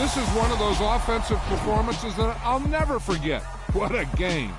This is one of those offensive performances that I'll never forget. What a game.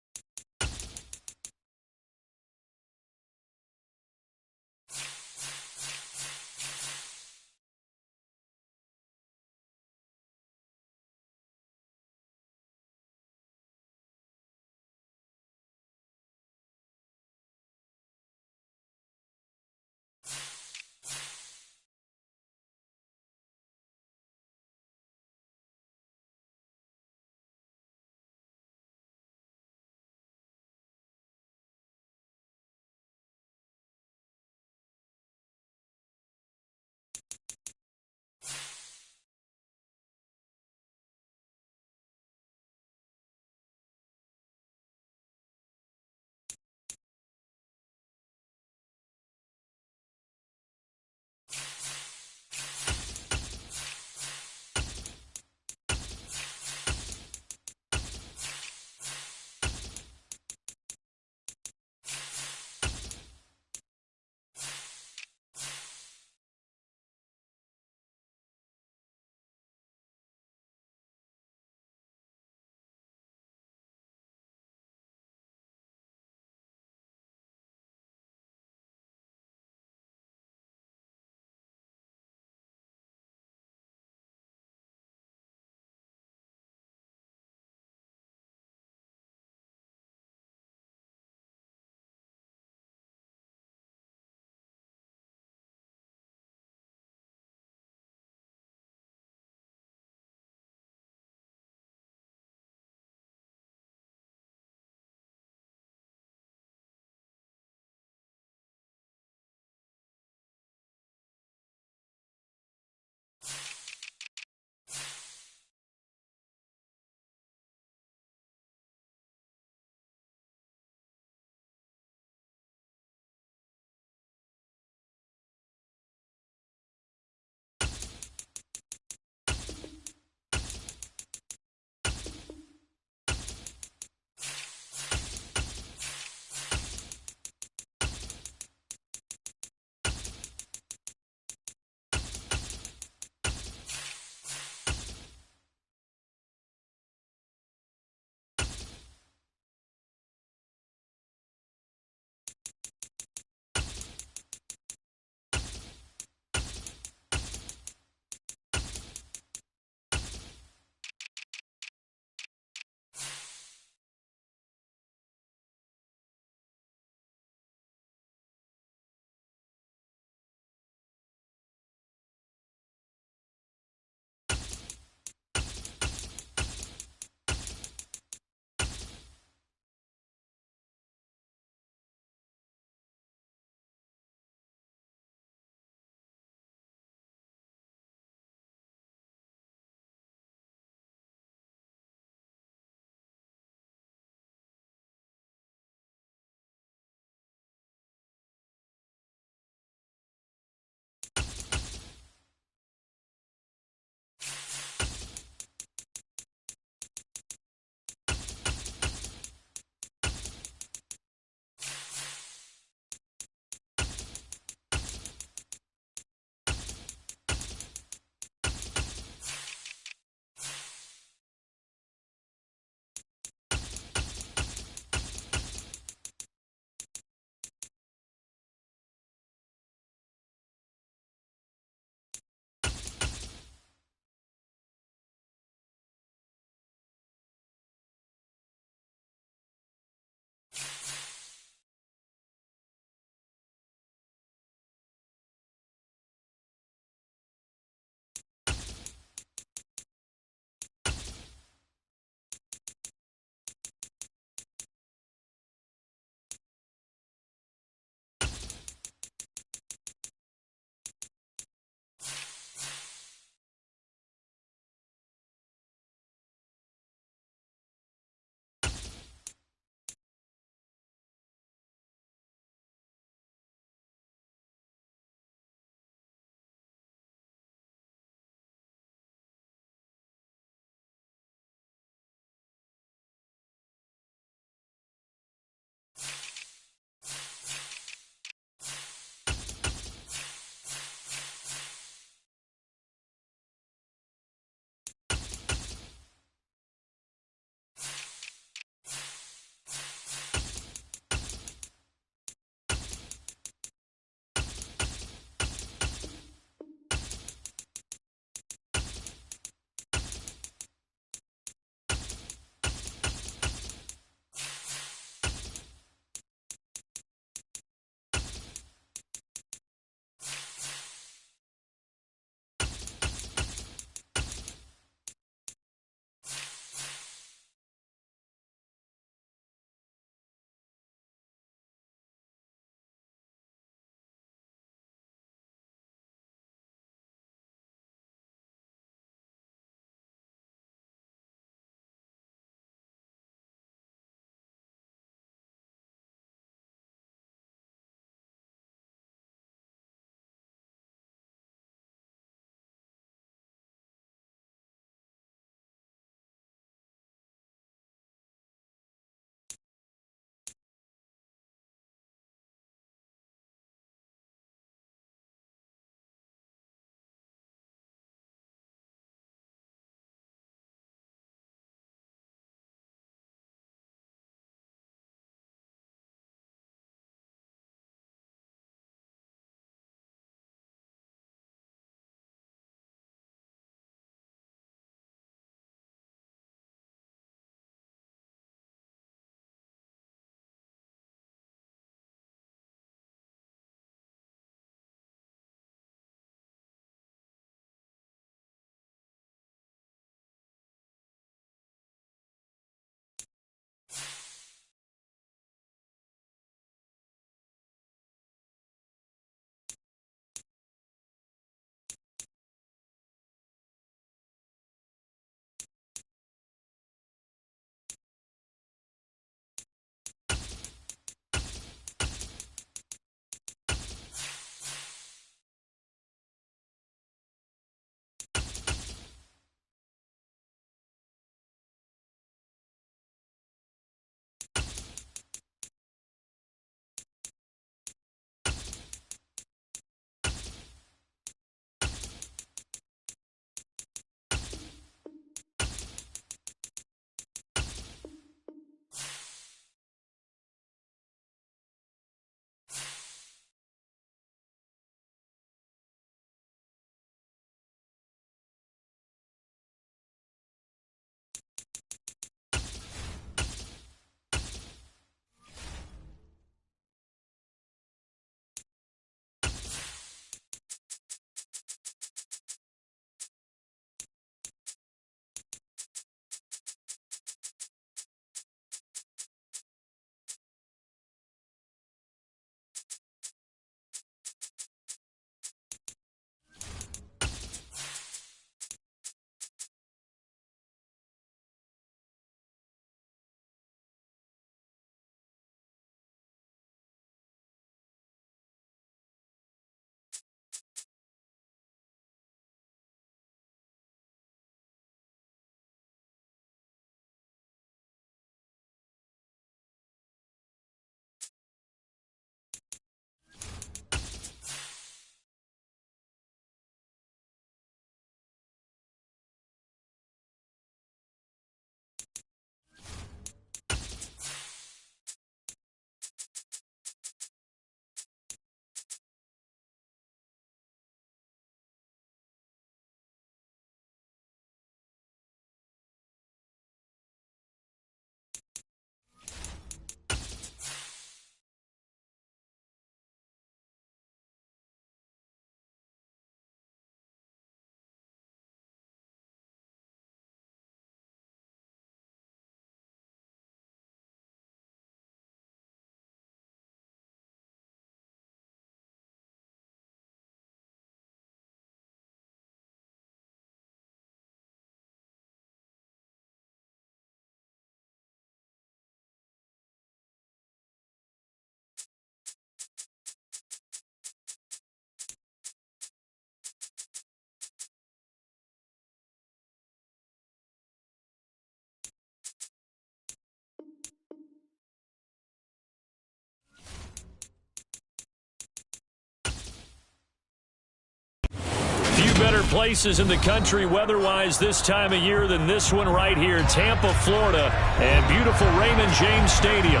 better places in the country weather-wise this time of year than this one right here, Tampa, Florida, and beautiful Raymond James Stadium.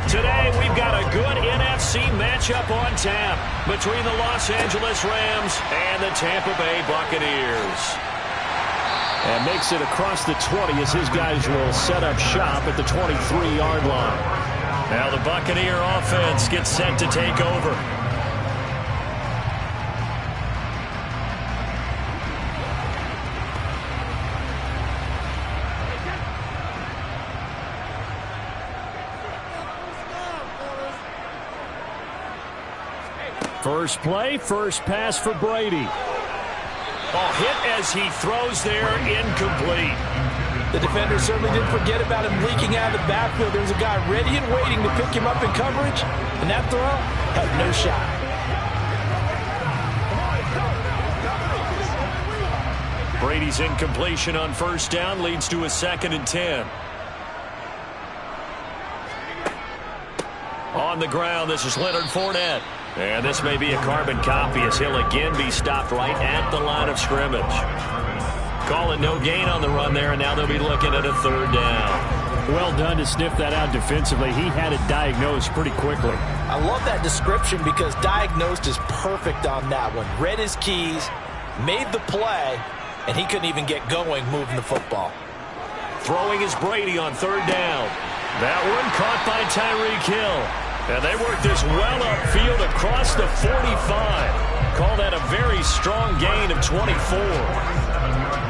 Today, we've got a good NFC matchup on tap between the Los Angeles Rams and the Tampa Bay Buccaneers. And makes it across the 20 as his guys will set up shop at the 23-yard line. Now the Buccaneer offense gets set to take over. First play, first pass for Brady. Ball hit as he throws there, incomplete. The defender certainly didn't forget about him leaking out of the backfield. There's a guy ready and waiting to pick him up in coverage, and that throw had no shot. Brady's incompletion on first down leads to a 2nd and 10. On the ground, this is Leonard Fournette. And this may be a carbon copy as he'll again be stopped right at the line of scrimmage. Call it no gain on the run there, and now they'll be looking at a 3rd down. Well done to sniff that out defensively. He had it diagnosed pretty quickly. I love that description because diagnosed is perfect on that one. Read his keys, made the play, and he couldn't even get going moving the football. Throwing is Brady on 3rd down. That one caught by Tyreek Hill. And they work this well upfield across the 45. Call that a very strong gain of 24.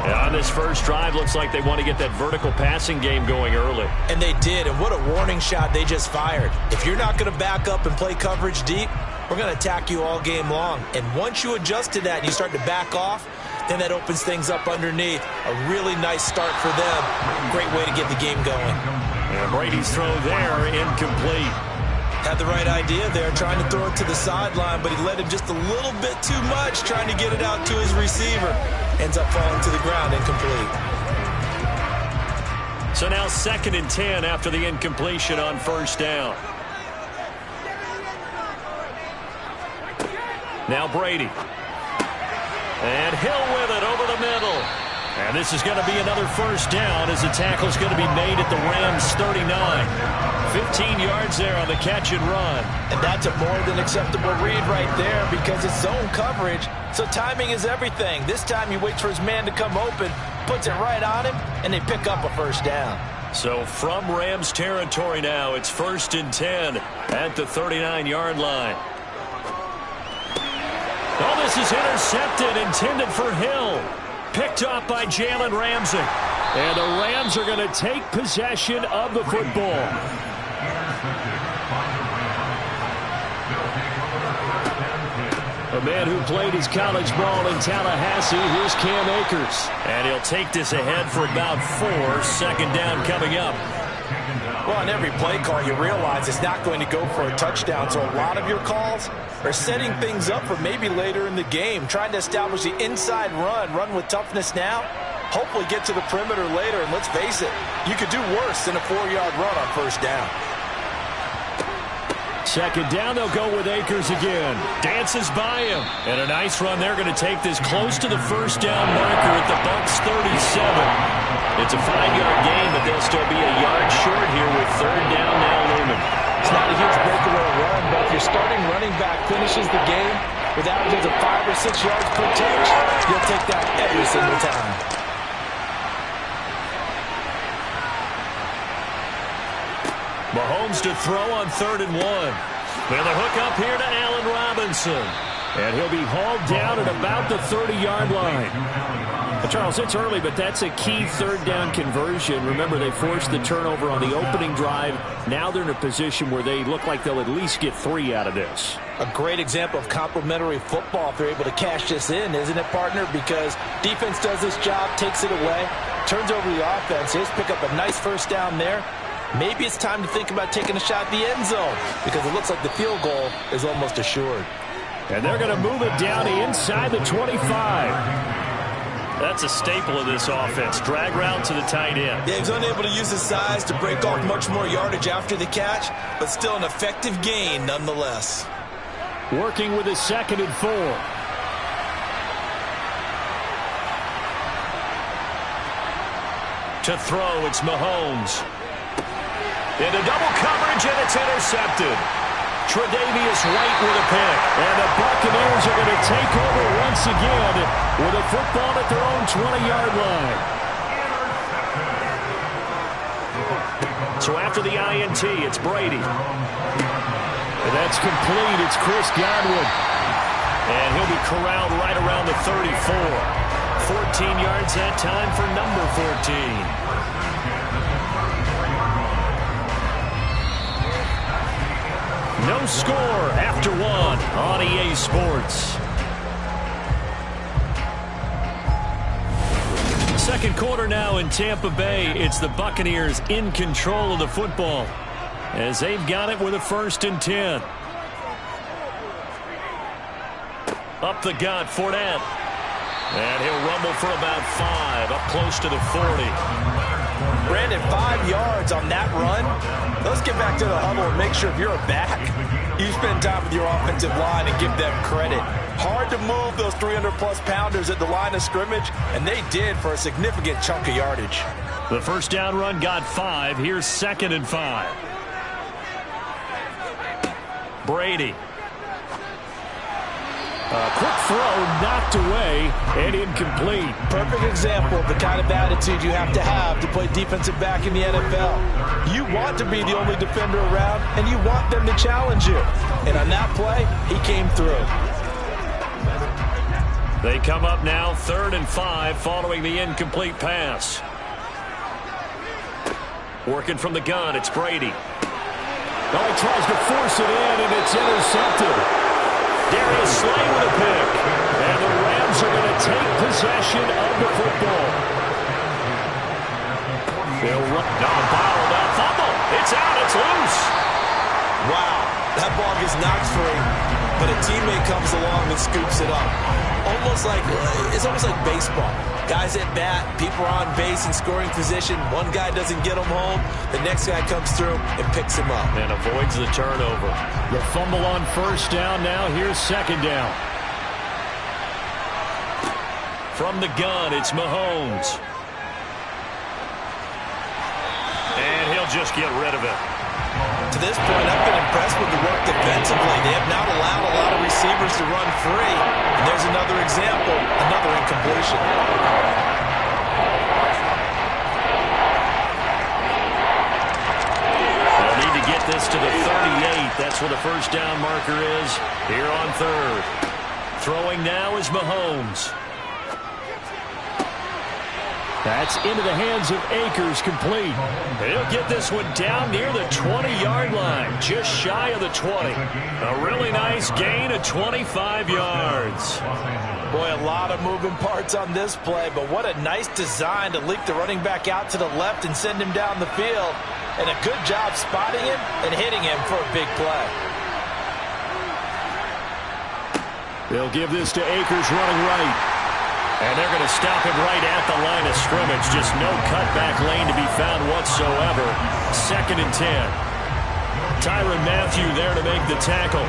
And on this first drive, looks like they want to get that vertical passing game going early. And they did, and what a warning shot they just fired. If you're not going to back up and play coverage deep, we're going to attack you all game long. And once you adjust to that and you start to back off, then that opens things up underneath. A really nice start for them. Great way to get the game going. And Brady's throw there, incomplete. Had the right idea there, trying to throw it to the sideline, but he let him just a little bit too much, trying to get it out to his receiver. Ends up falling to the ground, incomplete. So now 2nd and 10 after the incompletion on first down. Now Brady. And Hill with it over the middle. And this is going to be another first down as the tackle is going to be made at the Rams' 39. 15 yards there on the catch and run. And that's a more than acceptable read right there because it's zone coverage, so timing is everything. This time he waits for his man to come open, puts it right on him, and they pick up a first down. So from Rams territory now, it's 1st and 10 at the 39-yard line. Oh, this is intercepted, intended for Hill. Picked off by Jalen Ramsey. And the Rams are going to take possession of the football. A man who played his college ball in Tallahassee, here's Cam Akers. And he'll take this ahead for about 4. 2nd down coming up. Well, on every play call, you realize it's not going to go for a touchdown, so a lot of your calls are setting things up for maybe later in the game, trying to establish the inside run with toughness now, hopefully get to the perimeter later, and let's face it, you could do worse than a 4-yard run on first down. 2nd down, they'll go with Akers again. Dances by him. And a nice run there, going to take this close to the first down marker at the Bucs' 37. It's a 5-yard gain, but they'll still be a yard short here with 3rd down now looming. It's not a huge breakaway run, but if your starting running back finishes the game with averages of 5 or 6 yards per touch, you'll take that every single time. Mahomes to throw on 3rd and 1. And the hook up here to Allen Robinson. And he'll be hauled down at about the 30-yard line. Charles, it's early, but that's a key 3rd down conversion. Remember, they forced the turnover on the opening drive. Now they're in a position where they look like they'll at least get 3 out of this. A great example of complementary football if they're able to cash this in, isn't it, partner? Because defense does this job, takes it away, turns over the offense. Just pick up a nice first down there. Maybe it's time to think about taking a shot at the end zone because it looks like the field goal is almost assured. And they're going to move it down inside the 25. That's a staple of this offense. Drag route to the tight end. Yeah, he's unable to use his size to break off much more yardage after the catch, but still an effective gain nonetheless. Working with his 2nd and 4. To throw, it's Mahomes. Into double coverage, and it's intercepted. Tre'Davious White with a pick. And the Buccaneers are going to take over once again with a football at their own 20-yard line. So after the INT, it's Brady. And that's complete. It's Chris Godwin. And he'll be corralled right around the 34. 14 yards that time for number 14. No score after one on EA Sports. Second quarter now in Tampa Bay. It's the Buccaneers in control of the football as they've got it with a 1st and 10. Up the gut, Fournette. And he'll rumble for about 5, up close to the 40. Brandon, 5 yards on that run. Let's get back to the huddle and make sure if you're a back, you spend time with your offensive line and give them credit. Hard to move those 300-plus pounders at the line of scrimmage, and they did for a significant chunk of yardage. The first down run got 5. Here's 2nd and 5. Brady. Quick throw, knocked away, and incomplete. Perfect example of the kind of attitude you have to play defensive back in the NFL. You want to be the only defender around, and you want them to challenge you. And on that play, he came through. They come up now 3rd and 5 following the incomplete pass. Working from the gun, it's Brady. Oh, he tries to force it in, and it's intercepted. Darius Slay with a pick. And the Rams are going to take possession of the football. They'll run. No, bottled up. Fumble. It's out. It's loose. Wow. That ball gets knocked free, but a teammate comes along and scoops it up. It's almost like baseball. Guys at bat, people are on base in scoring position. One guy doesn't get him home. The next guy comes through and picks him up. And avoids the turnover. The fumble on 1st down now. Here's 2nd down. From the gun, it's Mahomes. And he'll just get rid of it. To this point, I've been impressed with the work defensively. They have not allowed a lot of receivers to run free. And there's another example, another incompletion. They'll need to get this to the 38. That's where the 1st down marker is here on 3rd. Throwing now is Mahomes. That's into the hands of Akers, complete. He'll get this one down near the 20-yard line, just shy of the 20. A really nice gain of 25 yards. Boy, a lot of moving parts on this play, but what a nice design to leak the running back out to the left and send him down the field. And a good job spotting him and hitting him for a big play. They'll give this to Akers running right. And they're going to stop him right at the line of scrimmage. Just no cutback lane to be found whatsoever. 2nd and 10. Tyrann Mathieu there to make the tackle.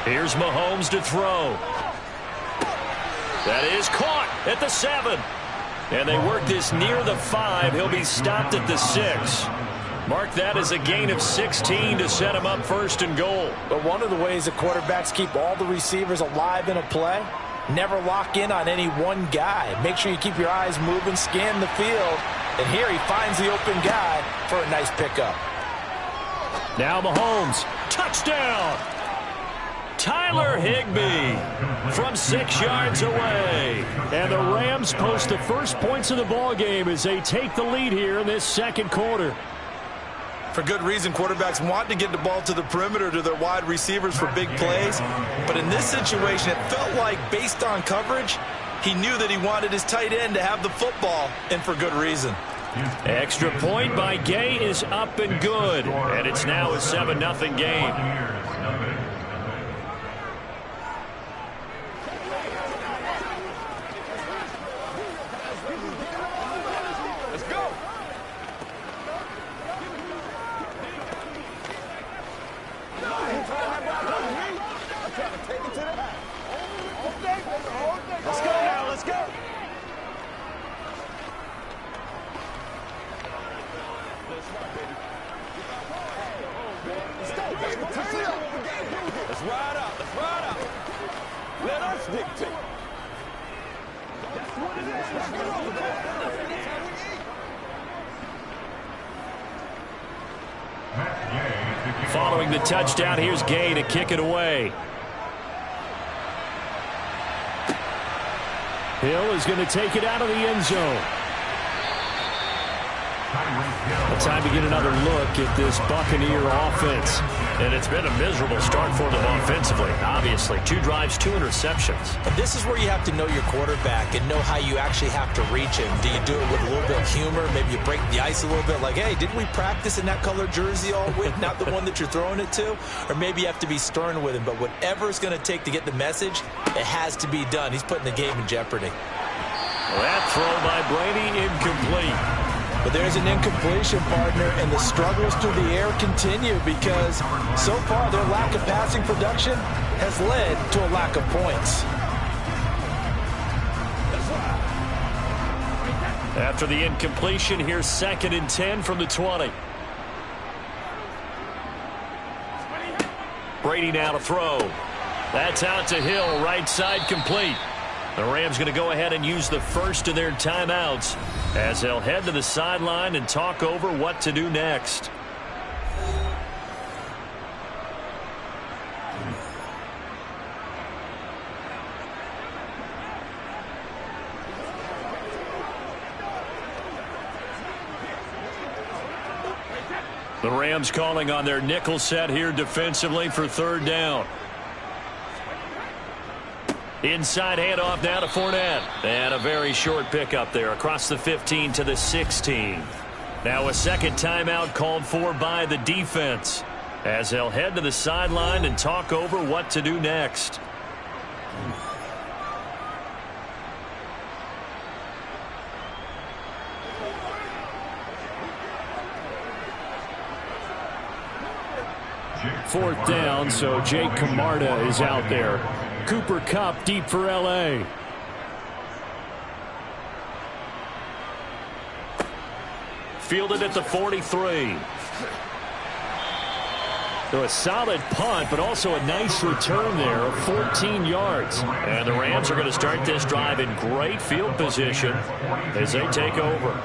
Here's Mahomes to throw. That is caught at the 7. And they work this near the 5. He'll be stopped at the 6. Mark that as a gain of 16 to set him up 1st and goal. But one of the ways the quarterbacks keep all the receivers alive in a play, never lock in on any one guy. Make sure you keep your eyes moving, scan the field. And here he finds the open guy for a nice pickup. Now Mahomes. Touchdown! Tyler Higbee from 6 yards away. And the Rams post the first points of the ball game as they take the lead here in this 2nd quarter. For good reason, quarterbacks want to get the ball to the perimeter to their wide receivers for big plays. But in this situation, it felt like, based on coverage, he knew that he wanted his tight end to have the football, and for good reason. Extra point by Gay is up and good. And it's now a 7-0 game. Following the touchdown, here's Gay to kick it away. Hill is going to take it out of the end zone. Time to get another look at this Buccaneer offense. And it's been a miserable start for them offensively. Obviously, 2 drives, 2 interceptions. And this is where you have to know your quarterback and know how you actually have to reach him. Do you do it with a little bit of humor? Maybe you break the ice a little bit like, hey, didn't we practice in that color jersey all week? Not the one that you're throwing it to? Or maybe you have to be stern with him. But whatever it's going to take to get the message, it has to be done. He's putting the game in jeopardy. That throw by Brady incomplete. But there's an incompletion, partner, and the struggles through the air continue because so far their lack of passing production has led to a lack of points. After the incompletion, here's 2nd and 10 from the 20. Brady now to throw. That's out to Hill, right side complete. The Rams going to go ahead and use the first of their timeouts as they'll head to the sideline and talk over what to do next. The Rams calling on their nickel set here defensively for 3rd down. Inside handoff now to Fournette. And a very short pickup there across the 15 to the 16. Now a second timeout called for by the defense as they'll head to the sideline and talk over what to do next. Fourth down, so Jake Camarda is out there. Cooper Kupp deep for L.A. Fielded at the 43. So a solid punt, but also a nice return there of 14 yards. And the Rams are going to start this drive in great field position as they take over.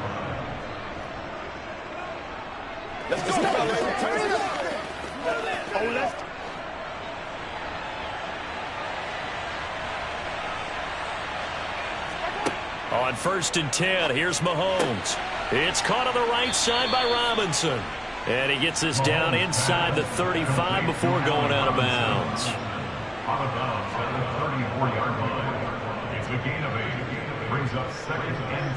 On 1st and 10, here's Mahomes. It's caught on the right side by Robinson. And he gets this down inside the 35 before going out of bounds. Out of bounds at the 34-yard line. It's a gain of 8. Brings up 2nd and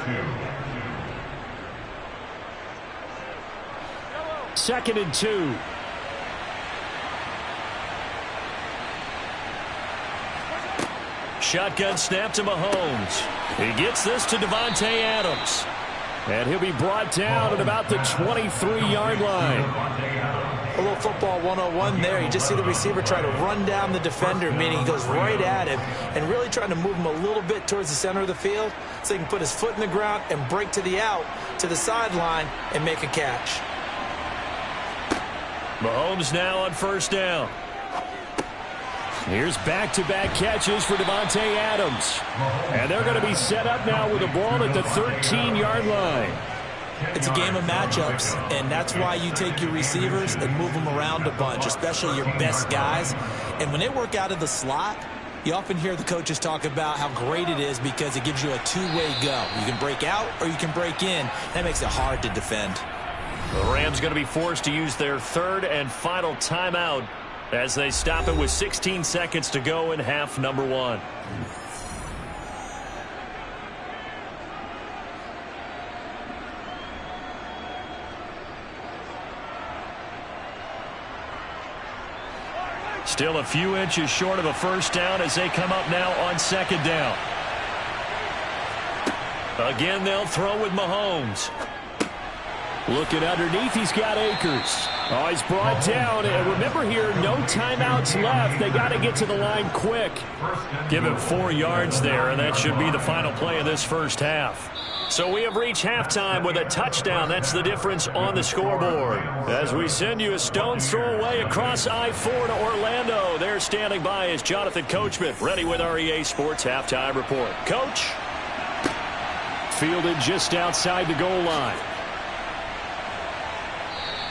2. 2nd and 2. Shotgun snap to Mahomes. He gets this to Davante Adams. And he'll be brought down at about the 23-yard line. A little football 101 there. You just see the receiver try to run down the defender, meaning he goes right at him and really trying to move him a little bit towards the center of the field so he can put his foot in the ground and break to the out, to the sideline, and make a catch. Mahomes now on 1st down. Here's back-to-back catches for Davante Adams. And they're going to be set up now with a ball at the 13-yard line. It's a game of matchups, and that's why you take your receivers and move them around a bunch, especially your best guys. And when they work out of the slot, you often hear the coaches talk about how great it is because it gives you a two-way go. You can break out or you can break in. That makes it hard to defend. The Rams going to be forced to use their 3rd and final timeout as they stop it with 16 seconds to go in half number 1. Still a few inches short of a first down as they come up now on second down. Again, they'll throw with Mahomes. Looking underneath, he's got Akers. Oh, he's brought down. And remember here, no timeouts left. They got to get to the line quick. Give him 4 yards there, and that should be the final play of this first half. So we have reached halftime with a touchdown. That's the difference on the scoreboard. As we send you a stone's throw away across I-4 to Orlando. There standing by is Jonathan Coachman, ready with our EA Sports Halftime Report. Coach. Fielded just outside the goal line.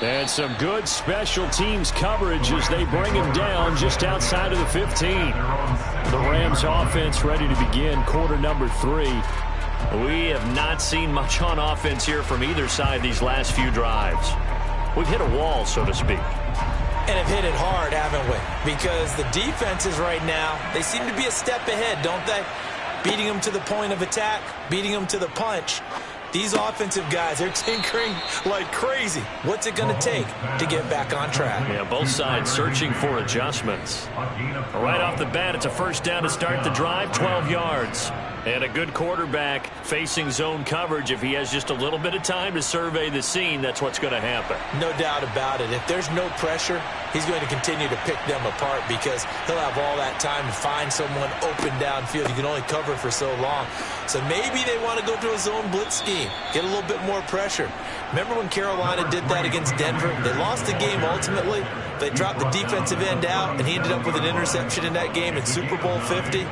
And some good special teams coverage as they bring him down just outside of the 15. The Rams offense ready to begin quarter number 3. We have not seen much on offense here from either side these last few drives. We've hit a wall, so to speak. And have hit it hard, haven't we? Because the defenses right now, they seem to be a step ahead, don't they? Beating them to the point of attack, beating them to the punch. These offensive guys, they're tinkering like crazy. What's it going to take to get back on track? Yeah, both sides searching for adjustments. Right off the bat, it's a first down to start the drive, 12 yards. And a good quarterback facing zone coverage. If he has just a little bit of time to survey the scene, that's what's going to happen. No doubt about it. If there's no pressure, he's going to continue to pick them apart because he'll have all that time to find someone open downfield. You can only cover for so long. So maybe they want to go to a zone blitz scheme, get a little bit more pressure. Remember when Carolina did that against Denver? They lost the game ultimately. They dropped the defensive end out, and he ended up with an interception in that game in Super Bowl 50.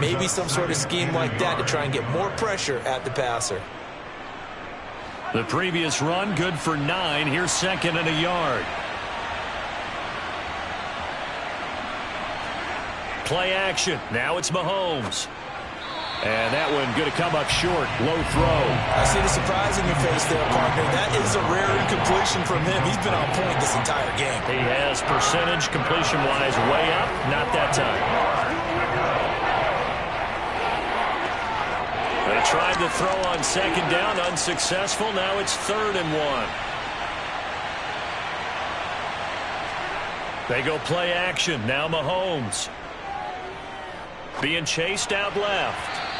Maybe some sort of scheme like that to try and get more pressure at the passer. The previous run, good for 9. Here's second and a yard. Play action. Now it's Mahomes. And that one going to come up short. Low throw. I see the surprise in your face there, partner. That is a rare incompletion from him. He's been on point this entire game. He has percentage completion-wise way up. Not that time. They tried to throw on second down. Unsuccessful. Now it's 3rd and 1. They go play action. Now Mahomes. Being chased out left.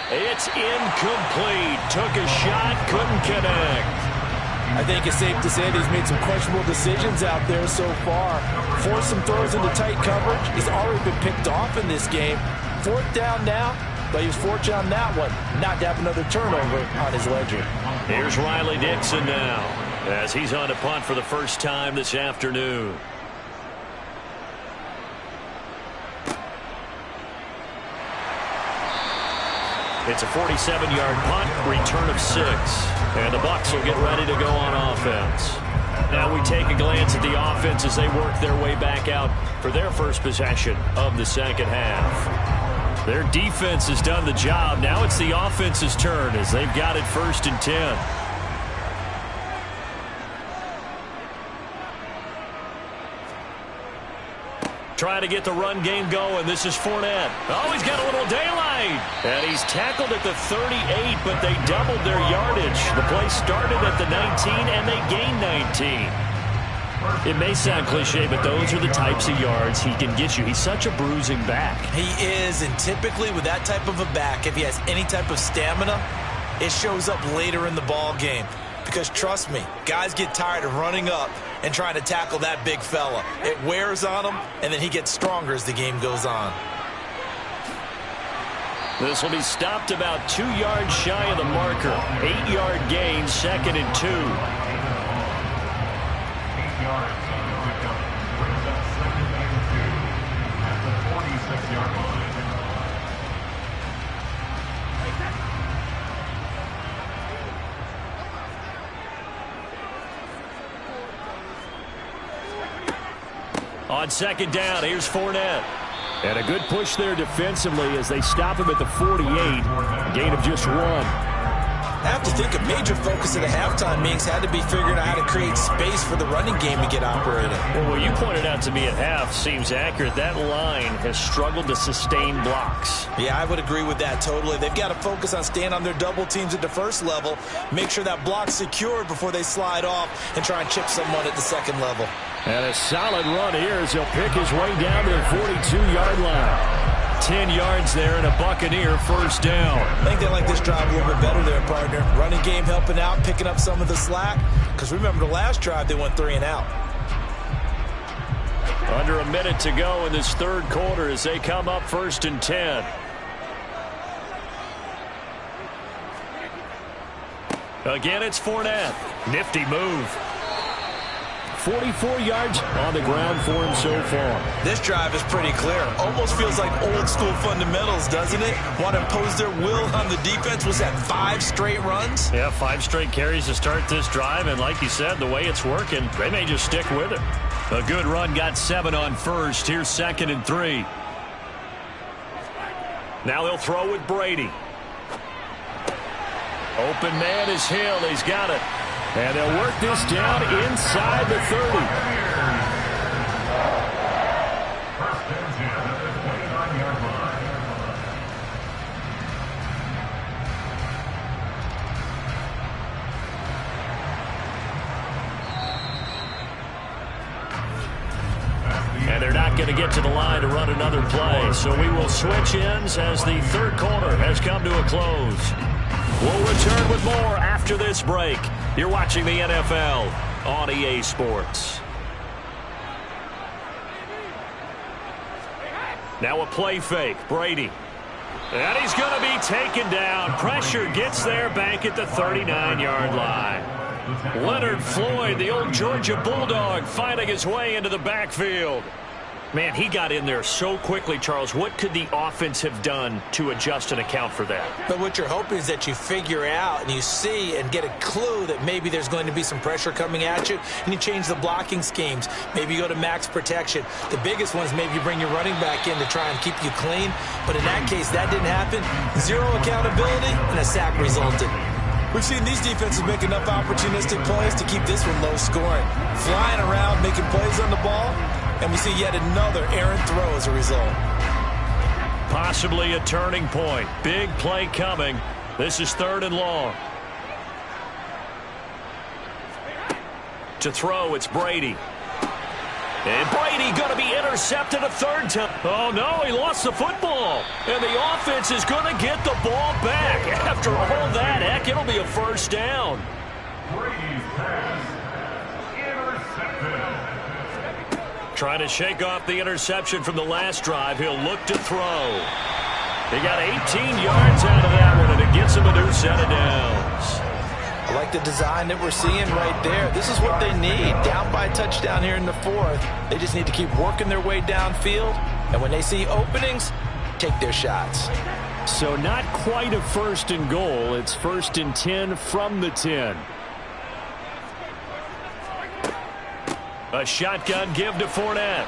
It's incomplete. Took a shot, couldn't connect. I think it's safe to say that he's made some questionable decisions out there so far. Forced some throws into tight coverage. He's already been picked off in this game. 4th down now, but he was fortunate on that one not to have another turnover on his ledger. Here's Riley Dixon now as he's on to punt for the first time this afternoon. It's a 47-yard punt, return of 6. And the Bucs will get ready to go on offense. Now we take a glance at the offense as they work their way back out for their first possession of the second half. Their defense has done the job. Now it's the offense's turn as they've got it 1st and 10. Trying to get the run game going. This is Fournette. Oh, he's got a little daylight. And he's tackled at the 38, but they doubled their yardage. The play started at the 19, and they gained 19. It may sound cliche, but those are the types of yards he can get you. He's such a bruising back. He is, and typically with that type of a back, if he has any type of stamina, it shows up later in the ball game. Because trust me, guys get tired of running up and trying to tackle that big fella. It wears on him, and then he gets stronger as the game goes on. This will be stopped about 2 yards shy of the marker. 8-yard gain, 2nd and 2. 8 yards on the pickup. Brings up 2nd and 2 at the 46-yard line. On second down, here's Fournette. And a good push there defensively as they stop him at the 48. Gain of just 1. I have to think a major focus of the halftime meetings had to be figuring out how to create space for the running game to get operating. Well, what you pointed out to me at half seems accurate. That line has struggled to sustain blocks. Yeah, I would agree with that totally. They've got to focus on staying on their double teams at the first level, make sure that block's secured before they slide off and try and chip someone at the second level. And a solid run here as he'll pick his way down to the 42-yard line. 10 yards there and a Buccaneer first down. I think they like this drive a little bit better there, partner. Running game helping out, picking up some of the slack. Because remember the last drive, they went 3 and out. Under a minute to go in this third quarter as they come up 1st and 10. Again, it's Fournette. Nifty move. 44 yards on the ground for him so far. This drive is pretty clear. Almost feels like old school fundamentals, doesn't it? Want to impose their will on the defense. Was that 5 straight runs? Yeah, 5 straight carries to start this drive. And like you said, the way it's working, they may just stick with it. A good run got 7 on first. Here's 2nd and 3. Now they'll throw with Brady. Open man is Hill. He's got it. And they'll work this down inside the 30. First and 10 at the 29-yard line. And they're not going to get to the line to run another play. So we will switch ends as the third quarter has come to a close. We'll return with more after this break. You're watching the NFL on EA Sports. Now a play fake. Brady. And he's going to be taken down. Pressure gets there back at the 39-yard line. Leonard Floyd, the old Georgia Bulldog, finding his way into the backfield. Man, he got in there so quickly, Charles. What could the offense have done to adjust and account for that? But what you're hoping is that you figure out and you see and get a clue that maybe there's going to be some pressure coming at you, and you change the blocking schemes. Maybe you go to max protection. The biggest one is maybe you bring your running back in to try and keep you clean. But in that case, that didn't happen. 0 accountability, and a sack resulted. We've seen these defenses make enough opportunistic plays to keep this one low scoring. Flying around, making plays on the ball, and we see yet another errant throw as a result. Possibly a turning point. Big play coming. This is 3rd and long. To throw, it's Brady. And Brady going to be intercepted a 3rd time. Oh, no, he lost the football. And the offense is going to get the ball back. After all that, heck, it'll be a first down. Brady's pass intercepted. Trying to shake off the interception from the last drive. He'll look to throw. He got 18 yards out of that one, and it gets him a new set of downs. I like the design that we're seeing right there. This is what they need. Down by a touchdown here in the 4th. They just need to keep working their way downfield. And when they see openings, take their shots. So not quite a 1st and goal. It's 1st and 10 from the 10. A shotgun give to Fournette.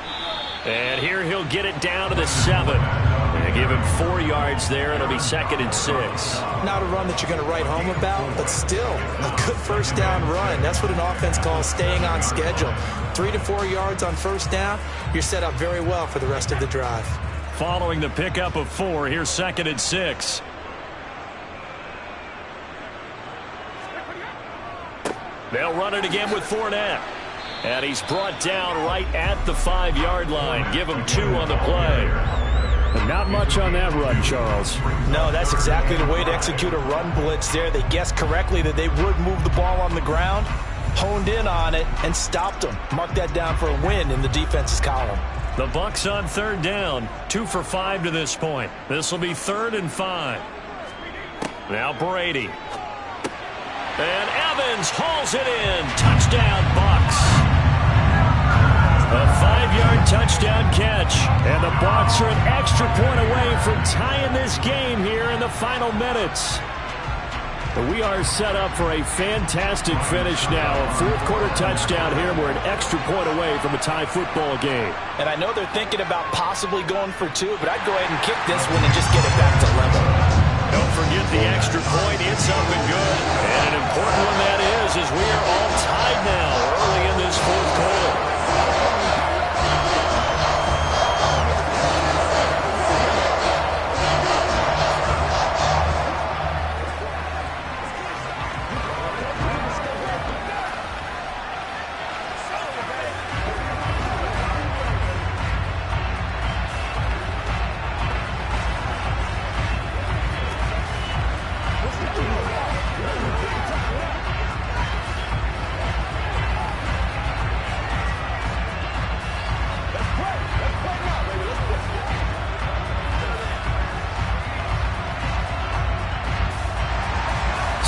And here he'll get it down to the 7. And give him 4 yards there. It'll be 2nd and 6. Not a run that you're going to write home about, but still a good first down run. That's what an offense calls staying on schedule. 3 to 4 yards on first down, you're set up very well for the rest of the drive. Following the pickup of 4, here's 2nd and 6. They'll run it again with Fournette. And he's brought down right at the 5-yard line. Give him 2 on the play. And not much on that run, Charles. No, that's exactly the way to execute a run blitz there. They guessed correctly that they would move the ball on the ground, honed in on it, and stopped them. Mark that down for a win in the defense's column. The Bucs on 3rd down. 2 for 5 to this point. This will be 3rd and 5. Now Brady. And Evans hauls it in. Touchdown, Bucs. A 5-yard touchdown catch. And the Bucs are an extra point away from tying this game here in the final minutes. We are set up for a fantastic finish now. A 4th quarter touchdown here. We're an extra point away from a tie football game. And I know they're thinking about possibly going for 2, but I'd go ahead and kick this one and just get it back to level. Don't forget the extra point. It's up and good. And an important one that is as we are all tied now early in this 4th quarter.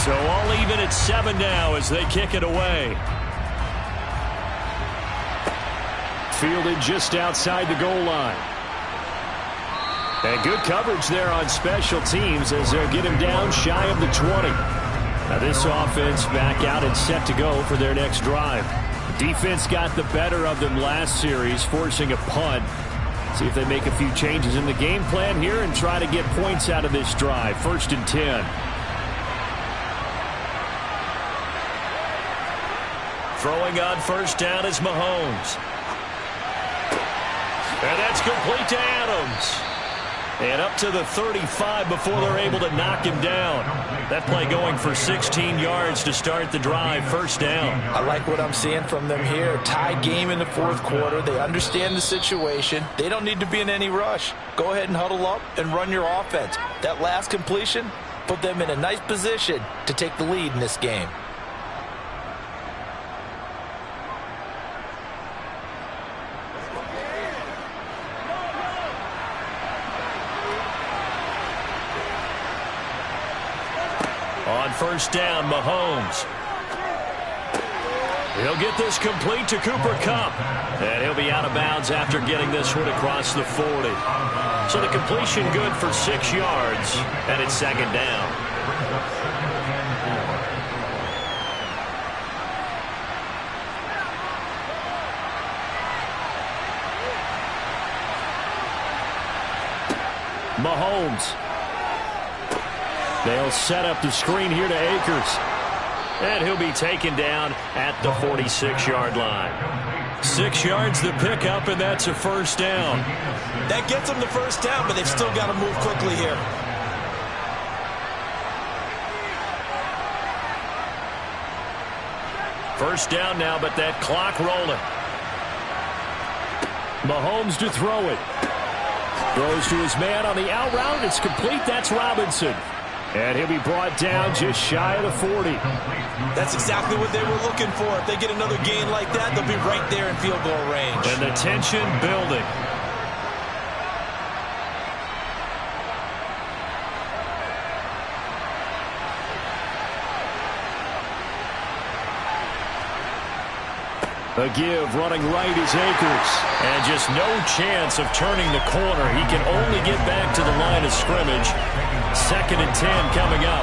So all even at 7 now as they kick it away. Fielded just outside the goal line. And good coverage there on special teams as they'll get him down shy of the 20. Now this offense back out and set to go for their next drive. Defense got the better of them last series, forcing a punt. See if they make a few changes in the game plan here and try to get points out of this drive. 1st and 10. Throwing on 1st down is Mahomes. And that's complete to Adams. And up to the 35 before they're able to knock him down. That play going for 16 yards to start the drive. 1st down. I like what I'm seeing from them here. Tie game in the 4th quarter. They understand the situation. They don't need to be in any rush. Go ahead and huddle up and run your offense. That last completion put them in a nice position to take the lead in this game. On 1st down, Mahomes. He'll get this complete to Cooper Kupp. And he'll be out of bounds after getting this one across the 40. So the completion good for 6 yards. And it's 2nd down. Mahomes. They'll set up the screen here to Akers. And he'll be taken down at the 46-yard line. 6 yards the pickup, and that's a 1st down. That gets them the 1st down, but they've still got to move quickly here. First down now, but that clock rolling. Mahomes to throw it. Throws to his man on the out route. It's complete. That's Robinson. And he'll be brought down just shy of the 40. That's exactly what they were looking for. If they get another gain like that, they'll be right there in field goal range. And the tension building. A give running right is Akers. And just no chance of turning the corner. He can only get back to the line of scrimmage. 2nd and 10 coming up.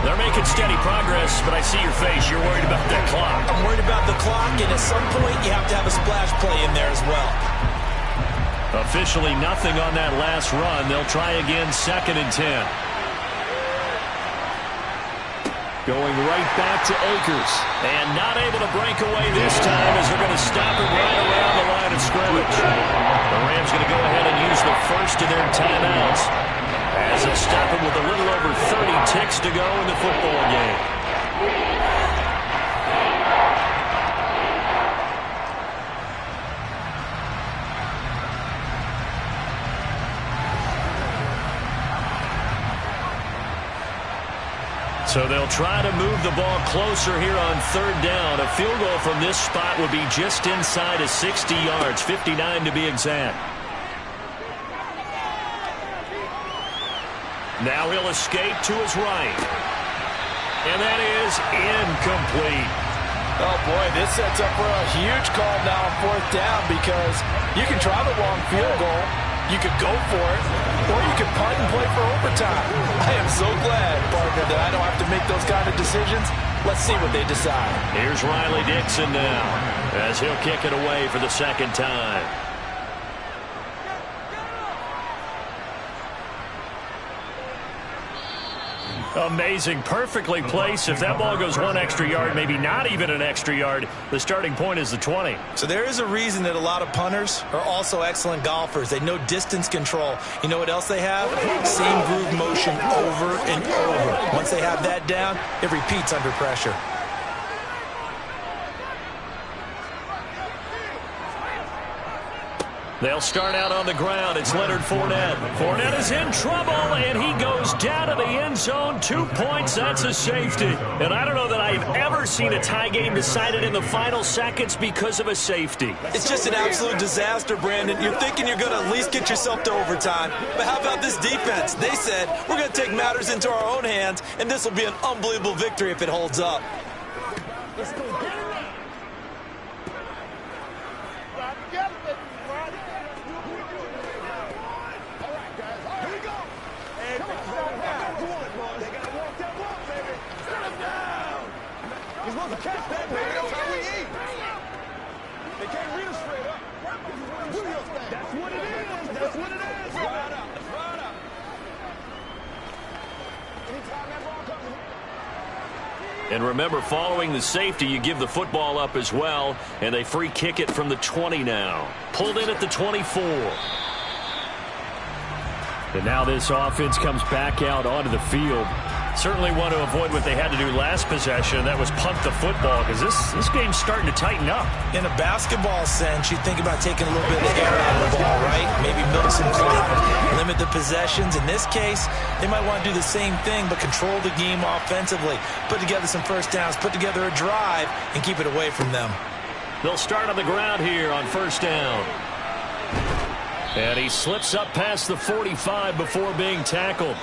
They're making steady progress, but I see your face. You're worried about that clock. I'm worried about the clock, and at some point you have to have a splash play in there as well. Officially nothing on that last run. They'll try again 2nd and 10. Going right back to Akers. And not able to break away this time as they're going to stop him right around the line of scrimmage. The Rams going to go ahead and use the first of their timeouts as they'll stop him with a little over 30 ticks to go in the football game. So they'll try to move the ball closer here on 3rd down. A field goal from this spot would be just inside of 60 yards, 59 to be exact. Now he'll escape to his right. And that is incomplete. Oh, boy, this sets up for a huge call now on 4th down because you can try the long field goal, you could go for it, or you could punt and play for overtime. I am so glad, partner, that I don't have to make those kind of decisions. Let's see what they decide. Here's Riley Dixon now as he'll kick it away for the 2nd time. Amazing, perfectly placed. If that ball goes 1 extra yard, maybe not even an extra yard, the starting point is the 20. So there is a reason that a lot of punters are also excellent golfers. They know distance control. You know what else they have? Same groove motion over and over. Once they have that down, it repeats under pressure. They'll start out on the ground. It's Leonard Fournette. Fournette is in trouble, and he goes down to the end zone. 2 points, that's a safety. And I don't know that I've ever seen a tie game decided in the final seconds because of a safety. It's just an absolute disaster, Brandon. You're thinking you're going to at least get yourself to overtime. But how about this defense? They said, we're going to take matters into our own hands, and this will be an unbelievable victory if it holds up. Let's go get it. Catch that, baby. That's how we eat. They can't read us straight up. Do your thing. That's what it is. That's what it is. Let's ride out. Let's ride out. Anytime that ball comes. And remember, following the safety, you give the football up as well, and they free kick it from the 20 now. Pulled in at the 24. And now this offense comes back out onto the field. Certainly want to avoid what they had to do last possession. That was punt the football, because this game's starting to tighten up. In a basketball sense, you think about taking a little bit of the air out of the ball, right? Maybe milk some clock, limit the possessions. In this case, they might want to do the same thing, but control the game offensively. Put together some first downs, put together a drive, and keep it away from them. They'll start on the ground here on first down. And he slips up past the 45 before being tackled.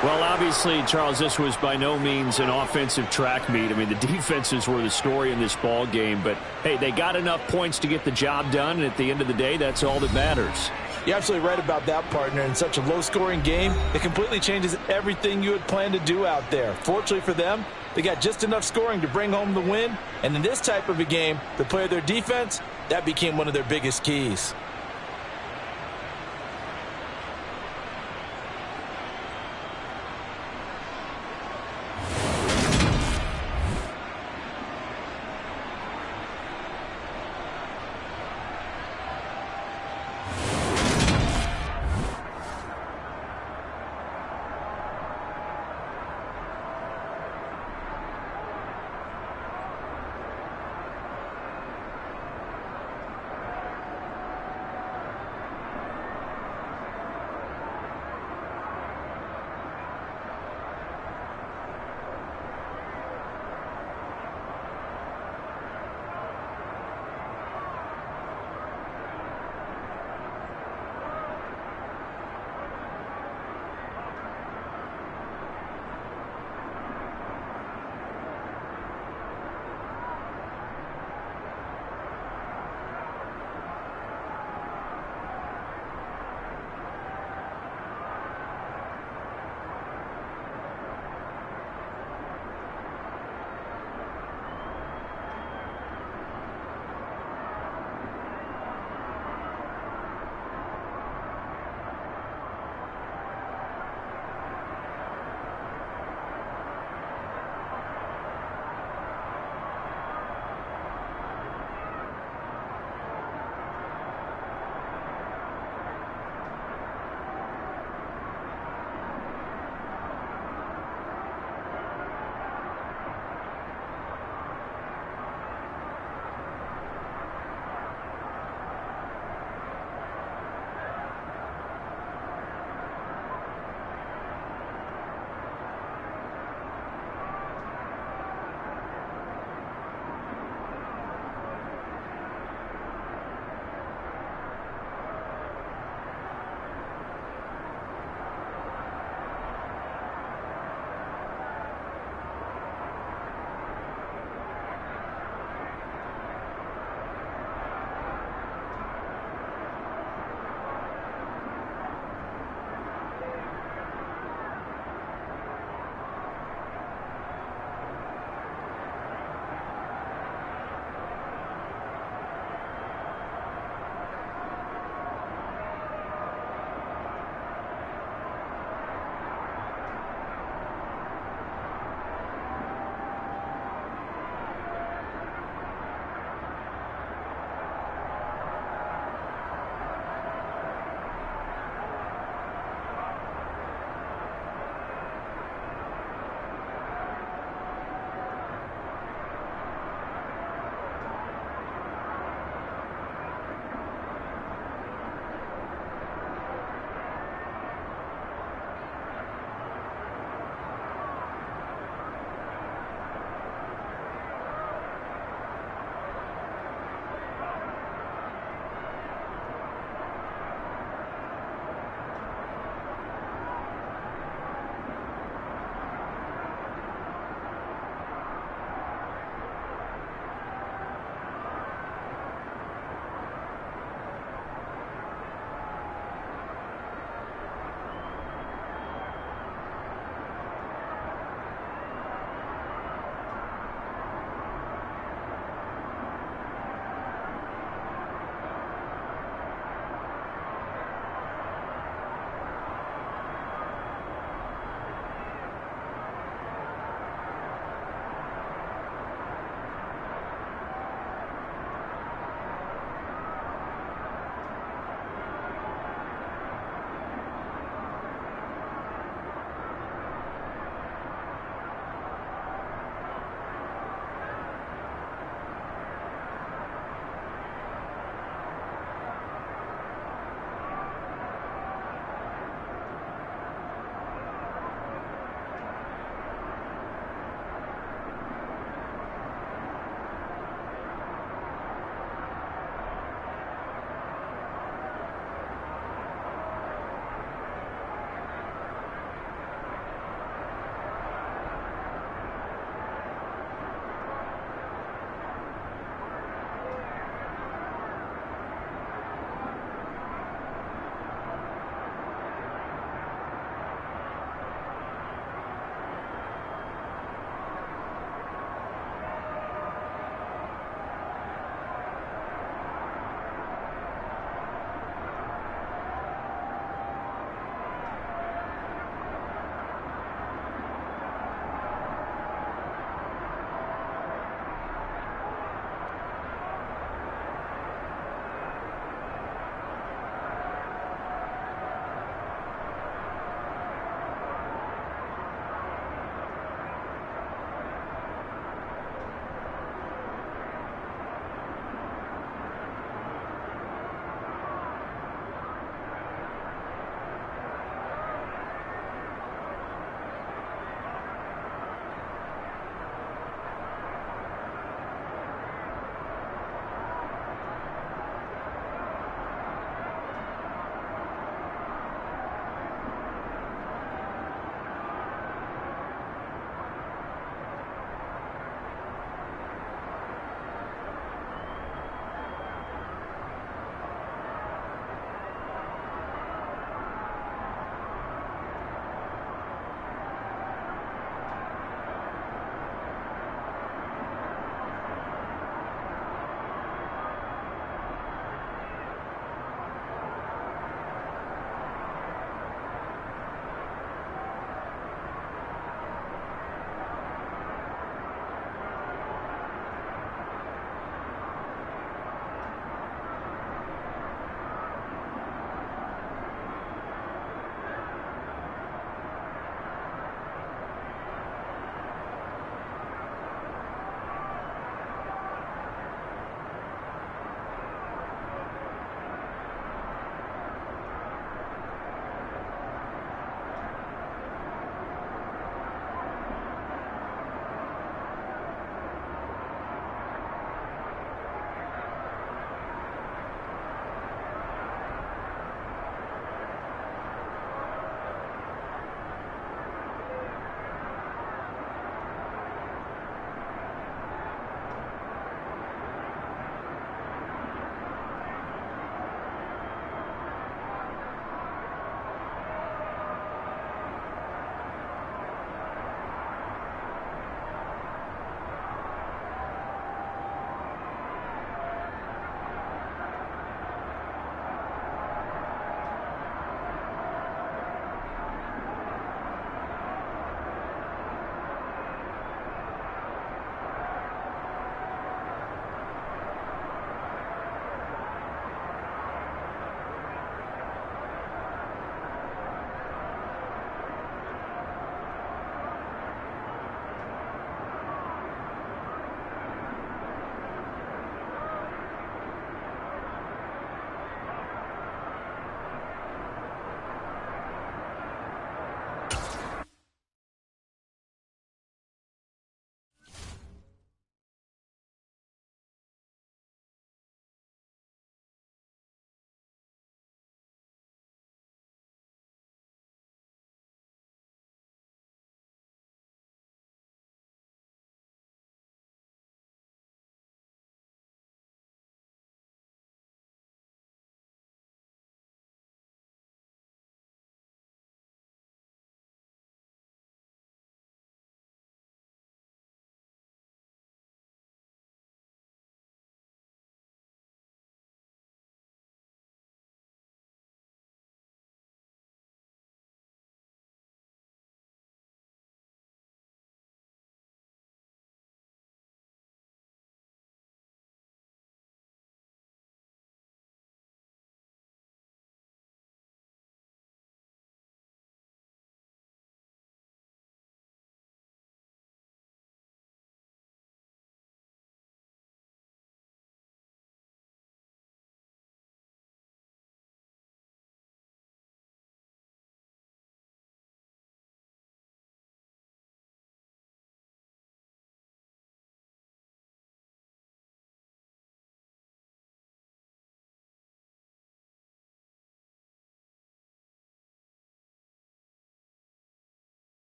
Well, obviously, Charles, this was by no means an offensive track meet. I mean, the defenses were the story in this ball game. But, hey, they got enough points to get the job done. And at the end of the day, that's all that matters. You're absolutely right about that, partner. In such a low-scoring game, it completely changes everything you had planned to do out there. Fortunately for them, they got just enough scoring to bring home the win. And in this type of a game, to play their defense, that became one of their biggest keys.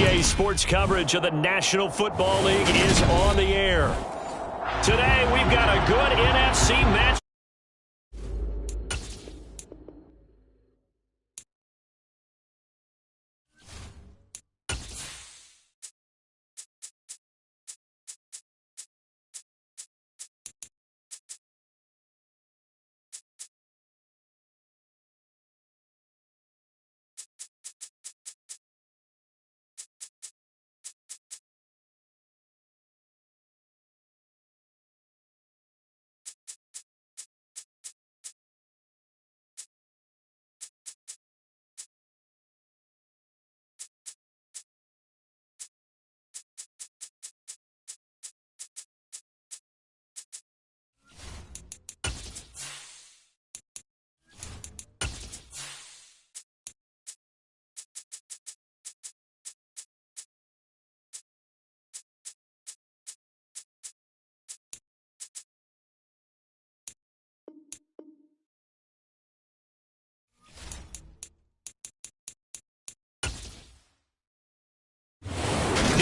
EA Sports coverage of the National Football League is on the air. Today, we've got a good NFC match.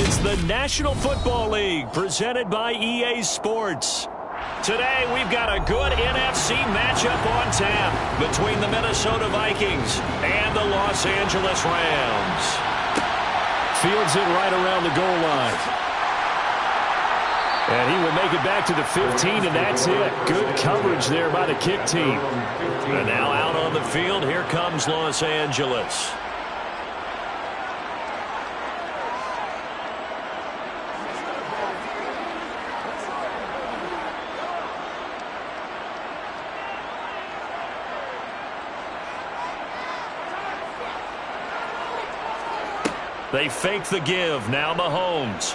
It's the National Football League presented by EA Sports. Today, we've got a good NFC matchup on tap between the Minnesota Vikings and the Los Angeles Rams. Fields it right around the goal line. And he will make it back to the 15, and that's it. Good coverage there by the kick team. And now out on the field, here comes Los Angeles. They fake the give. Now Mahomes.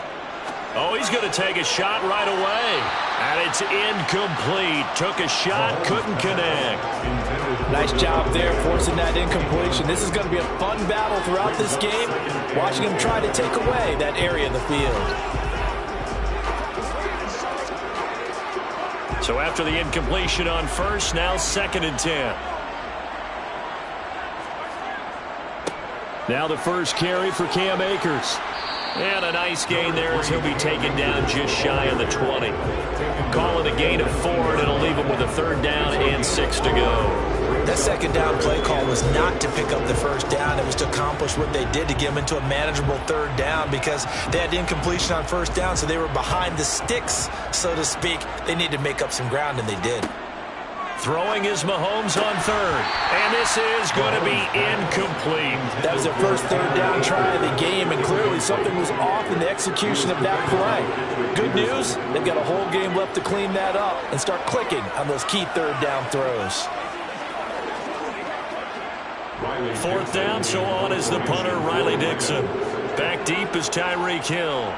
Oh, he's going to take a shot right away. And it's incomplete. Took a shot, couldn't connect. Nice job there, forcing that incompletion. This is going to be a fun battle throughout this game. Watching him try to take away that area of the field. So after the incompletion on first, now 2nd and 10. Now the first carry for Cam Akers. And a nice gain there as he'll be taken down just shy of the 20. Call it a gain of 4, and it'll leave him with a 3rd down and 6 to go. That 2nd down play call was not to pick up the 1st down. It was to accomplish what they did to get him into a manageable 3rd down because they had incompletion on 1st down, so they were behind the sticks, so to speak. They needed to make up some ground, and they did. Throwing is Mahomes on 3rd. And this is going to be incomplete. That was their first 3rd down try of the game, and clearly something was off in the execution of that play. Good news, they've got a whole game left to clean that up and start clicking on those key 3rd down throws. 4th down, so on is the punter, Riley Dixon. Back deep is Tyreek Hill.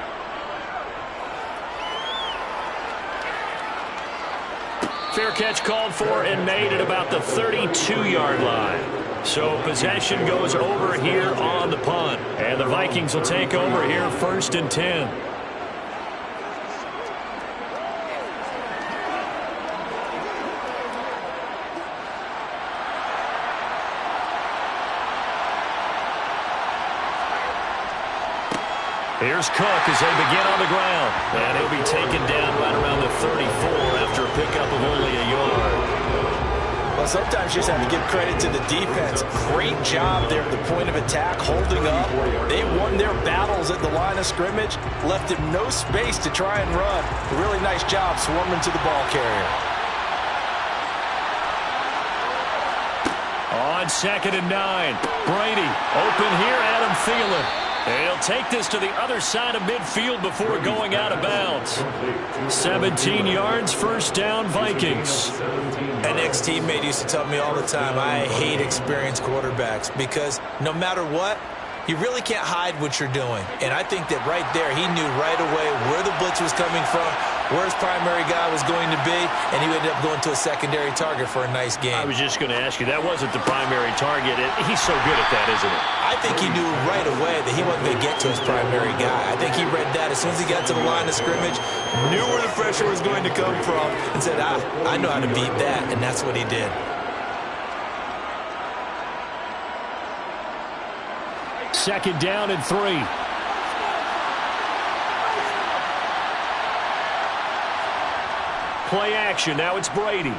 Fair catch called for and made at about the 32-yard line. So possession goes over here on the punt. And the Vikings will take over here 1st and 10. Here's Cook as they begin on the ground. And he'll be taken down right around the 34 after a pickup of only a yard. Well, sometimes you just have to give credit to the defense. Great job there at the point of attack, holding up. They won their battles at the line of scrimmage, left him no space to try and run. A really nice job swarming to the ball carrier. On 2nd and 9, Brady open here, Adam Thielen. He'll take this to the other side of midfield before going out of bounds. 17 yards, 1st down, Vikings. An ex-teammate used to tell me all the time, I hate experienced quarterbacks because no matter what, you really can't hide what you're doing. And I think that right there, he knew right away where the blitz was coming from, where his primary guy was going to be, and he ended up going to a secondary target for a nice game. I was just going to ask you, that wasn't the primary target. He's so good at that, isn't he? I think he knew right away that he wasn't going to get to his primary guy. I think he read that as soon as he got to the line of scrimmage, knew where the pressure was going to come from, and said, I know how to beat that, and that's what he did. Second down and 3. Play action. Now it's Brady.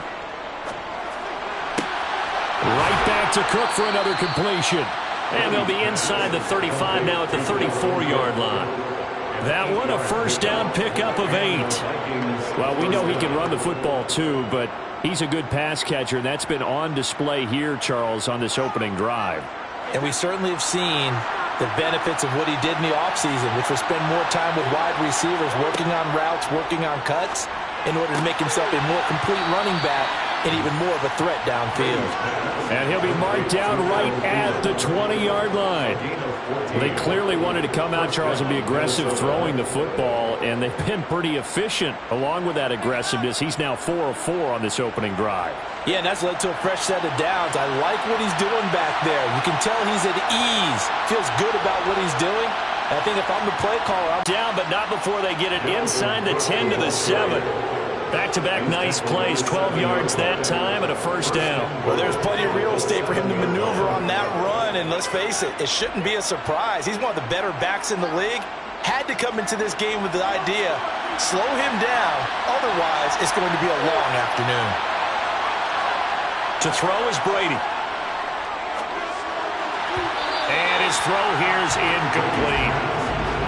Right back to Cook for another completion. And they'll be inside the 35 now at the 34-yard line. That one a first down pickup of 8. Well, we know he can run the football too, but he's a good pass catcher, and that's been on display here, Charles, on this opening drive. And we certainly have seen the benefits of what he did in the offseason, which was spend more time with wide receivers, working on routes, working on cuts, in order to make himself a more complete running back and even more of a threat downfield. And he'll be marked down right at the 20-yard line. They clearly wanted to come out, Charles, and be aggressive throwing the football, and they've been pretty efficient along with that aggressiveness. He's now 4 of 4 on this opening drive. Yeah, and that's led to a fresh set of downs. I like what he's doing back there. You can tell he's at ease, feels good about what he's doing. And I think if I'm the play caller, I'm down, but not before they get it inside the 10 to the 7. Back-to-back nice plays, 12 yards that time and a first down. Well, there's plenty of real estate for him to maneuver on that run, and let's face it, it shouldn't be a surprise. He's one of the better backs in the league. Had to come into this game with the idea, slow him down, otherwise it's going to be a long afternoon. To throw is Brady. And his throw here is incomplete.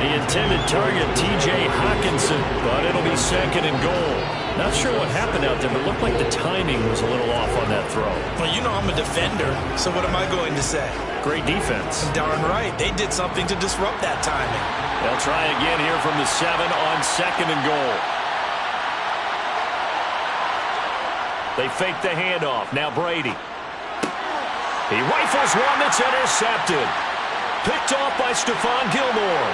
The intended target, T.J. Hawkinson, but it'll be second and goal. Not sure what happened out there, but it looked like the timing was a little off on that throw. Well, you know I'm a defender, so what am I going to say? Great defense. Darn right. They did something to disrupt that timing. They'll try again here from the 7 on second and goal. They fake the handoff. Now Brady. He rifles one that's intercepted. Picked off by Stephon Gilmore.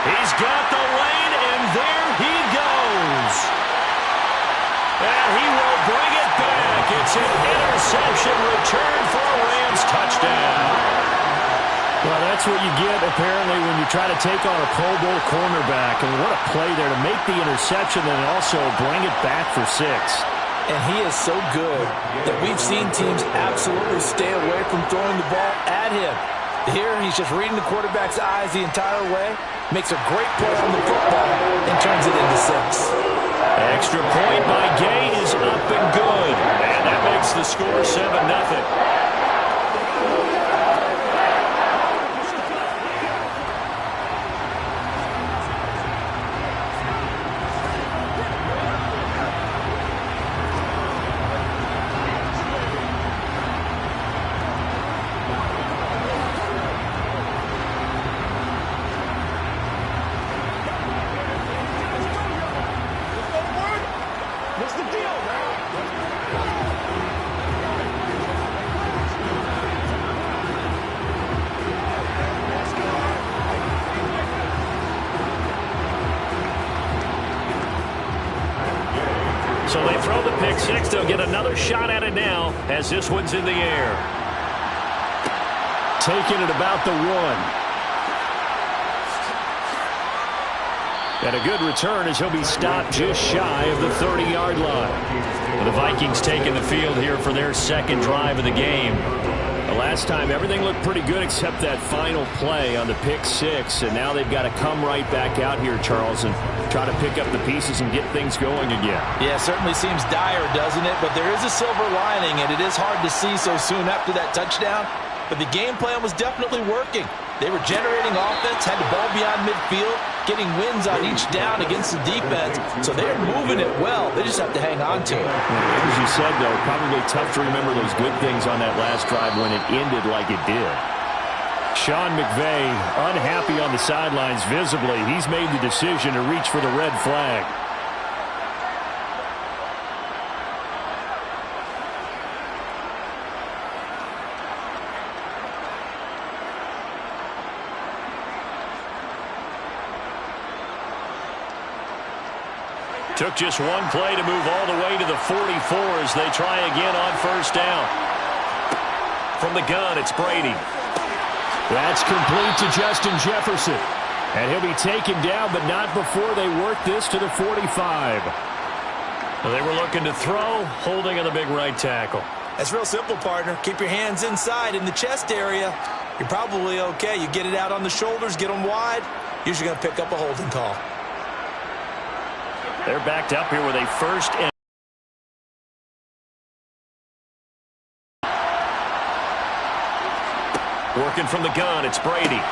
He's got the lane, and there he goes. And he will bring it back. It's an interception return for a Rams touchdown. Well, that's what you get, apparently, when you try to take on a Pro Bowl cornerback. And what a play there to make the interception and also bring it back for 6. And he is so good that we've seen teams absolutely stay away from throwing the ball at him. Here, he's just reading the quarterback's eyes the entire way, makes a great play on the football, and turns it into 6. Extra point by Gay is up and good. And that makes the score 7-0. So they throw the pick 6. They'll get another shot at it now as this one's in the air. Taking it about the 1. And a good return as he'll be stopped just shy of the 30-yard line. The Vikings taking the field here for their second drive of the game. The last time, everything looked pretty good except that final play on the pick 6. And now they've got to come right back out here, Charles, and try to pick up the pieces and get things going again. Yeah, certainly seems dire, doesn't it? But there is a silver lining, and it is hard to see so soon after that touchdown. But the game plan was definitely working. They were generating offense, had the ball beyond midfield, getting wins on each down against the defense. So they're moving it well. They just have to hang on to it. As you said, though, probably tough to remember those good things on that last drive when it ended like it did. Sean McVay unhappy on the sidelines visibly. He's made the decision to reach for the red flag. Took just one play to move all the way to the 44 as they try again on first down. From the gun, it's Brady. That's complete to Justin Jefferson. And he'll be taken down, but not before they work this to the 45. They were looking to throw, holding on the big right tackle. That's real simple, partner. Keep your hands inside in the chest area. You're probably okay. You get it out on the shoulders, get them wide. Usually going to pick up a holding call. They're backed up here with a first and working from the gun. It's Brady.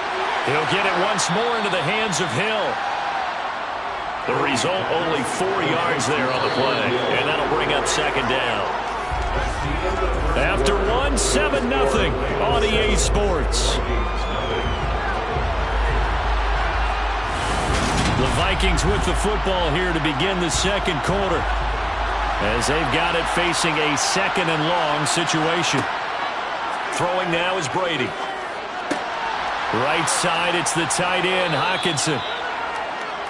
He'll get it once more into the hands of Hill. The result, only 4 yards there on the play, and that'll bring up second down. After 1, 7-0 on EA Sports. The Vikings with the football here to begin the second quarter, as they've got it facing a second and long situation. Throwing now is Brady. Right side, it's the tight end, Hockenson.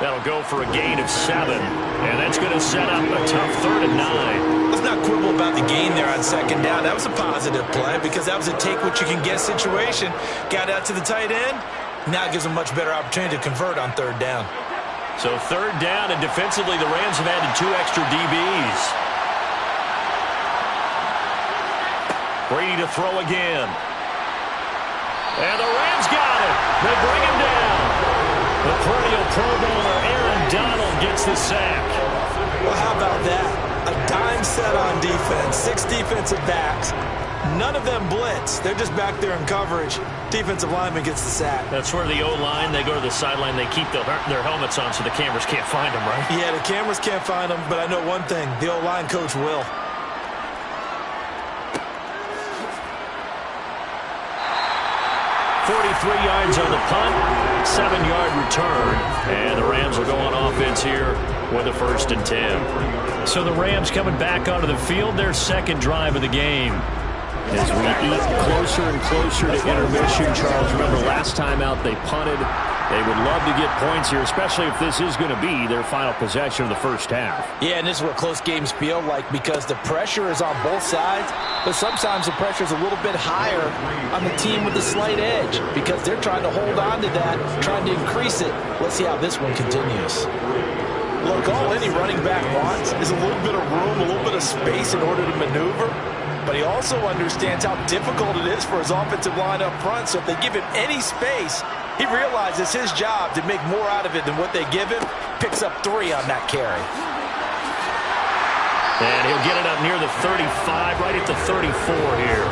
That'll go for a gain of 7, and that's going to set up a tough 3rd and 9. Let's not quibble about the gain there on second down. That was a positive play because that was a take-what-you-can-get situation. Got out to the tight end. Now it gives them a much better opportunity to convert on 3rd down. So 3rd down, and defensively the Rams have added 2 extra DBs. Brady to throw again. And the Rams got it. They bring him down. The perennial Pro Bowler Aaron Donald gets the sack. Well, how about that? A dime set on defense. 6 defensive backs. None of them blitz. They're just back there in coverage. Defensive lineman gets the sack. That's where the O-line, they go to the sideline, they keep their helmets on so the cameras can't find them, right? Yeah, the cameras can't find them, but I know one thing. The O-line coach will. Yards on the punt, 7-yard return, and the Rams will go on offense here with a 1st and 10. So the Rams coming back onto the field, their second drive of the game. As we eat closer and closer to intermission, Charles, remember last time out they punted. They would love to get points here, especially if this is going to be their final possession of the first half. Yeah, and this is what close games feel like because the pressure is on both sides, but sometimes the pressure is a little bit higher on the team with the slight edge because they're trying to hold on to that, trying to increase it. Let's see how this one continues. Look, all any running back wants is a little bit of room, a little bit of space in order to maneuver. But he also understands how difficult it is for his offensive line up front. So if they give him any space, he realizes his job to make more out of it than what they give him. Picks up 3 on that carry. And he'll get it up near the 35, right at the 34 here.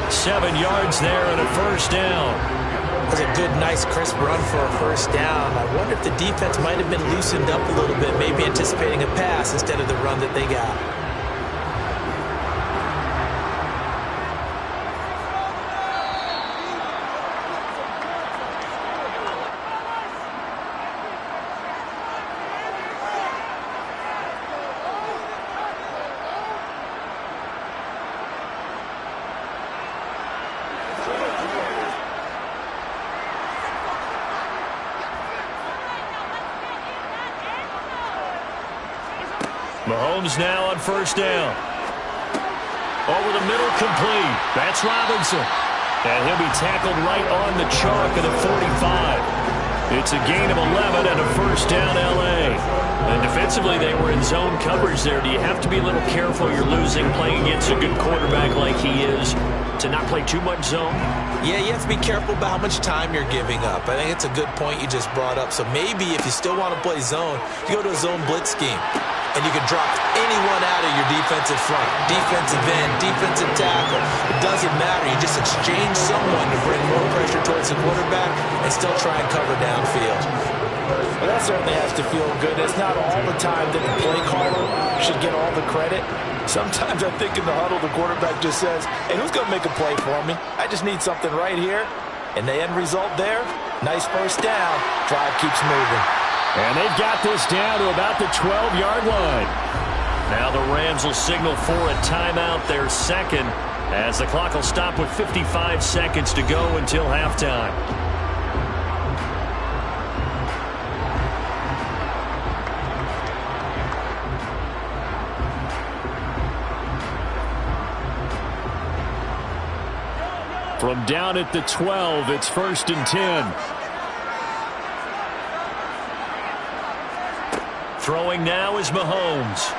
7 yards there and a 1st down. That was a good, nice, crisp run for a 1st down. I wonder if the defense might have been loosened up a little bit, maybe anticipating a pass instead of the run that they got. Mahomes now on 1st down. Over the middle, complete. That's Robinson. And he'll be tackled right on the chalk of the 45. It's a gain of 11 and a 1st down, L.A. And defensively, they were in zone coverage there. Do you have to be a little careful you're losing, playing against a good quarterback like he is, to not play too much zone? Yeah, you have to be careful about how much time you're giving up. I think it's a good point you just brought up. So maybe if you still want to play zone, you go to a zone blitz scheme. And you can drop anyone out of your defensive front, defensive end, defensive tackle. It doesn't matter. You just exchange someone to bring more pressure towards the quarterback and still try and cover downfield. Well, that certainly has to feel good. It's not all the time that the play caller should get all the credit. Sometimes I think in the huddle, the quarterback just says, hey, who's going to make a play for me? I just need something right here. And the end result there, nice 1st down. Drive keeps moving. And they've got this down to about the 12-yard line. Now the Rams will signal for a timeout, their second, as the clock will stop with 55 seconds to go until halftime. From down at the 12, it's 1st and 10. Throwing now is Mahomes.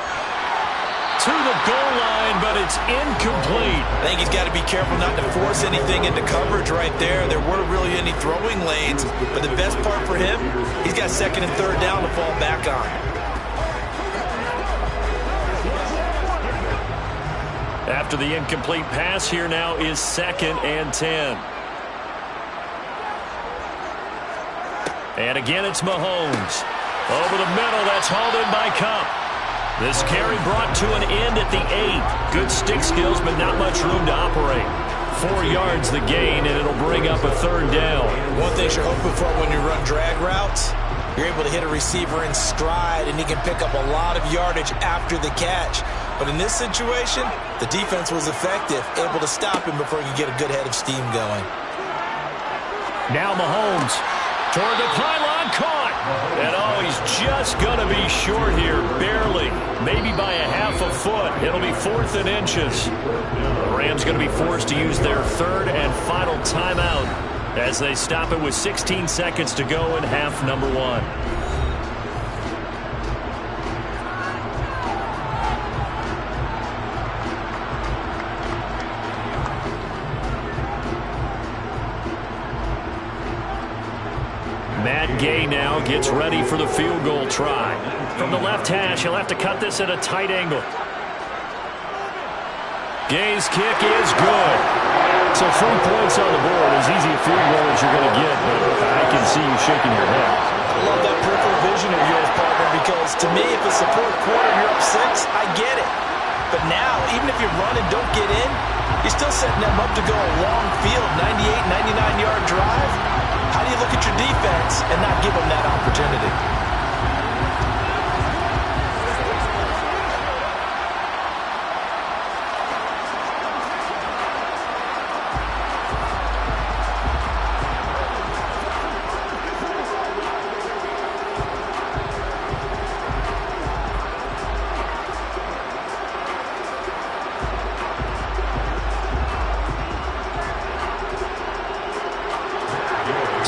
To the goal line, but it's incomplete. I think he's got to be careful not to force anything into coverage right there. There weren't really any throwing lanes, but the best part for him, he's got 2nd and 3rd down to fall back on. After the incomplete pass, here now is 2nd and 10. And again, it's Mahomes. Over the middle, that's hauled in by Cup. This carry brought to an end at the 8. Good stick skills, but not much room to operate. 4 yards the gain, and it'll bring up a 3rd down. One thing you're hoping for when you run drag routes, you're able to hit a receiver in stride, and he can pick up a lot of yardage after the catch. But in this situation, the defense was effective, able to stop him before he could get a good head of steam going. Now Mahomes toward the pylon, caught. And he's just going to be short here, barely. Maybe by a half a foot. It'll be 4th and inches. The Rams going to be forced to use their 3rd and final timeout as they stop it with 16 seconds to go in half number 1. Matt Gay now gets ready for the field goal try. From the left hash, he'll have to cut this at a tight angle. Gay's kick is good. So 3 points on the board, as easy a field goal as you're going to get, but I can see you shaking your head. I love that peripheral vision of yours, partner, because to me, if it's the 4th quarter and you're up 6, I get it. But now, even if you run and don't get in, you're still setting them up to go a long field, 98, 99-yard drive. How do you look at your defense and not give them that opportunity?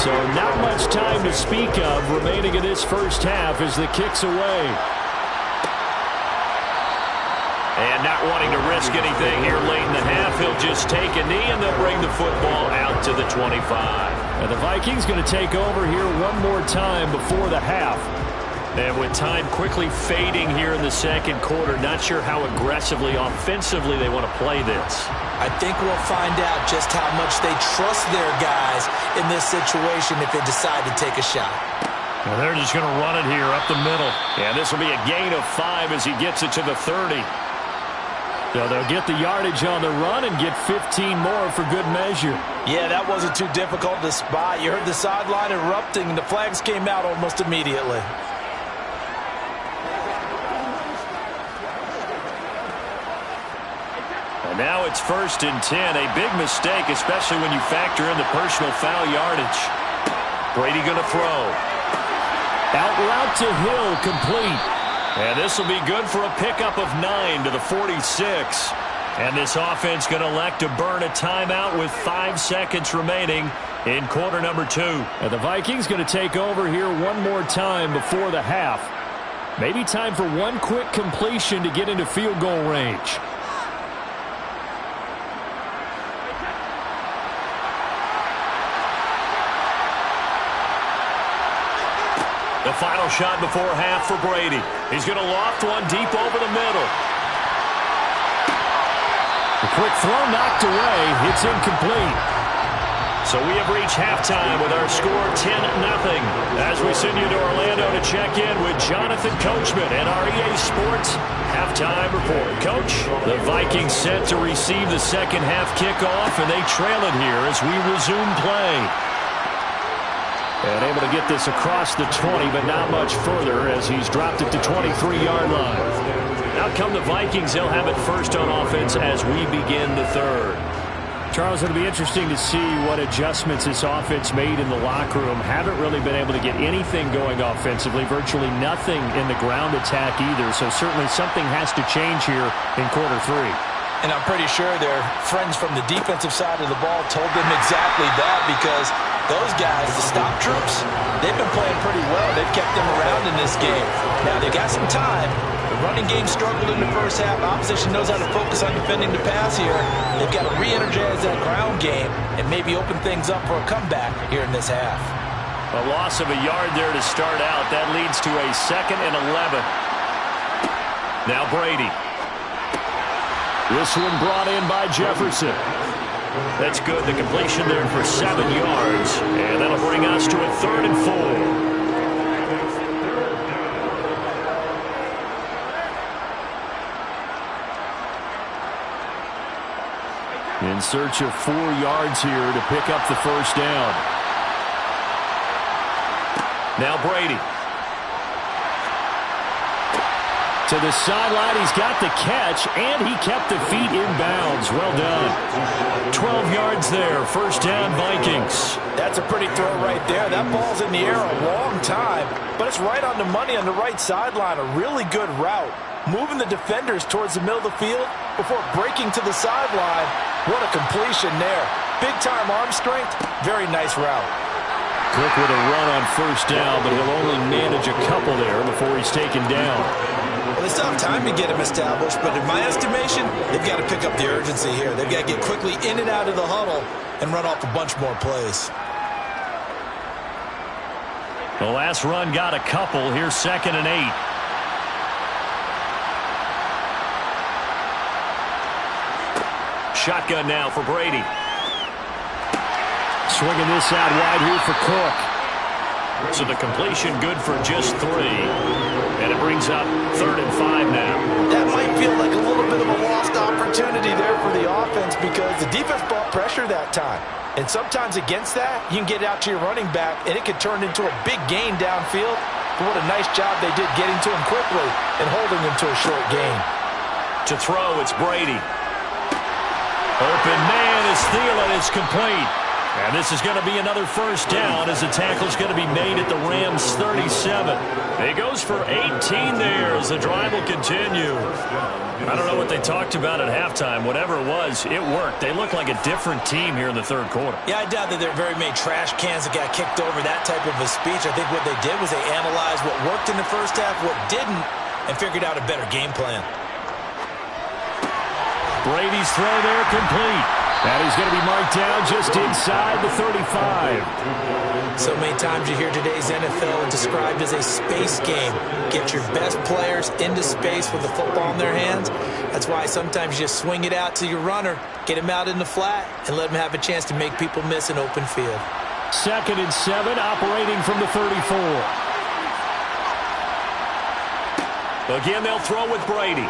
So not much time to speak of remaining in this first half as the kick's away. And not wanting to risk anything here late in the half, he'll just take a knee and they'll bring the football out to the 25. And the Vikings going to take over here one more time before the half. And with time quickly fading here in the second quarter, not sure how aggressively, offensively they want to play this. I think we'll find out just how much they trust their guys in this situation if they decide to take a shot. Well, they're just going to run it here up the middle. And this will be a gain of 5 as he gets it to the 30. So they'll get the yardage on the run and get 15 more for good measure. Yeah, that wasn't too difficult to spot. You heard the sideline erupting, and the flags came out almost immediately. And now it's 1st and 10. A big mistake, especially when you factor in the personal foul yardage. Brady going to throw. Out route to Hill, complete. And this will be good for a pickup of 9 to the 46. And this offense going to elect to burn a timeout with 5 seconds remaining in quarter number 2. And the Vikings going to take over here one more time before the half. Maybe time for one quick completion to get into field goal range. The final shot before half for Brady. He's going to loft one deep over the middle. The quick throw knocked away. It's incomplete. So we have reached halftime with our score 10-0. As we send you to Orlando to check in with Jonathan Coachman and our EA Sports halftime report. Coach, the Vikings set to receive the second half kickoff, and they trail it here as we resume play. And able to get this across the 20, but not much further as he's dropped it to 23-yard line. Out come the Vikings. They'll have it first on offense as we begin the third. Charles, it'll be interesting to see what adjustments this offense made in the locker room. Haven't really been able to get anything going offensively, virtually nothing in the ground attack either. So certainly something has to change here in quarter 3. And I'm pretty sure their friends from the defensive side of the ball told them exactly that, because those guys, the stop troops, they've been playing pretty well. They've kept them around in this game. Now, they've got some time. The running game struggled in the first half. Opposition knows how to focus on defending the pass here. They've got to re-energize that ground game and maybe open things up for a comeback here in this half. A loss of a yard there to start out. That leads to a 2nd and 11. Now Brady. This one brought in by Jefferson. That's good. The completion there for 7 yards. And that'll bring us to a 3rd and 4. In search of 4 yards here to pick up the first down. Now Brady. To the sideline, he's got the catch, and he kept the feet in bounds. Well done. 12 yards there. First down, Vikings. That's a pretty throw right there. That ball's in the air a long time, but it's right on the money on the right sideline. A really good route. Moving the defenders towards the middle of the field before breaking to the sideline. What a completion there. Big-time arm strength. Very nice route. Cook with a run on first down, but he'll only manage a couple there before he's taken down. Well, they still have time to get him established, but in my estimation, they've got to pick up the urgency here. They've got to get quickly in and out of the huddle and run off a bunch more plays. The last run got a couple. Here's 2nd and 8. Shotgun now for Brady. Swinging this out wide here for Cook. So the completion good for just 3. And it brings up 3rd and 5 now. That might feel like a little bit of a lost opportunity there for the offense because the defense brought pressure that time. And sometimes against that, you can get out to your running back, and it could turn into a big gain downfield. But what a nice job they did getting to him quickly and holding him to a short gain. To throw, it's Brady. Open man is Thielen. It's complete. And this is going to be another first down as the tackle's going to be made at the Rams' 37. He goes for 18 there as the drive will continue. I don't know what they talked about at halftime. Whatever it was, it worked. They look like a different team here in the 3rd quarter. Yeah, I doubt that there are very many trash cans that got kicked over that type of a speech. I think what they did was they analyzed what worked in the first half, what didn't, and figured out a better game plan. Brady's throw there complete. And he's going to be marked down just inside the 35. So many times you hear today's NFL described as a space game. Get your best players into space with the football in their hands. That's why sometimes you just swing it out to your runner, get him out in the flat, and let him have a chance to make people miss an open field. 2nd and 7, operating from the 34. Again, they'll throw with Brady.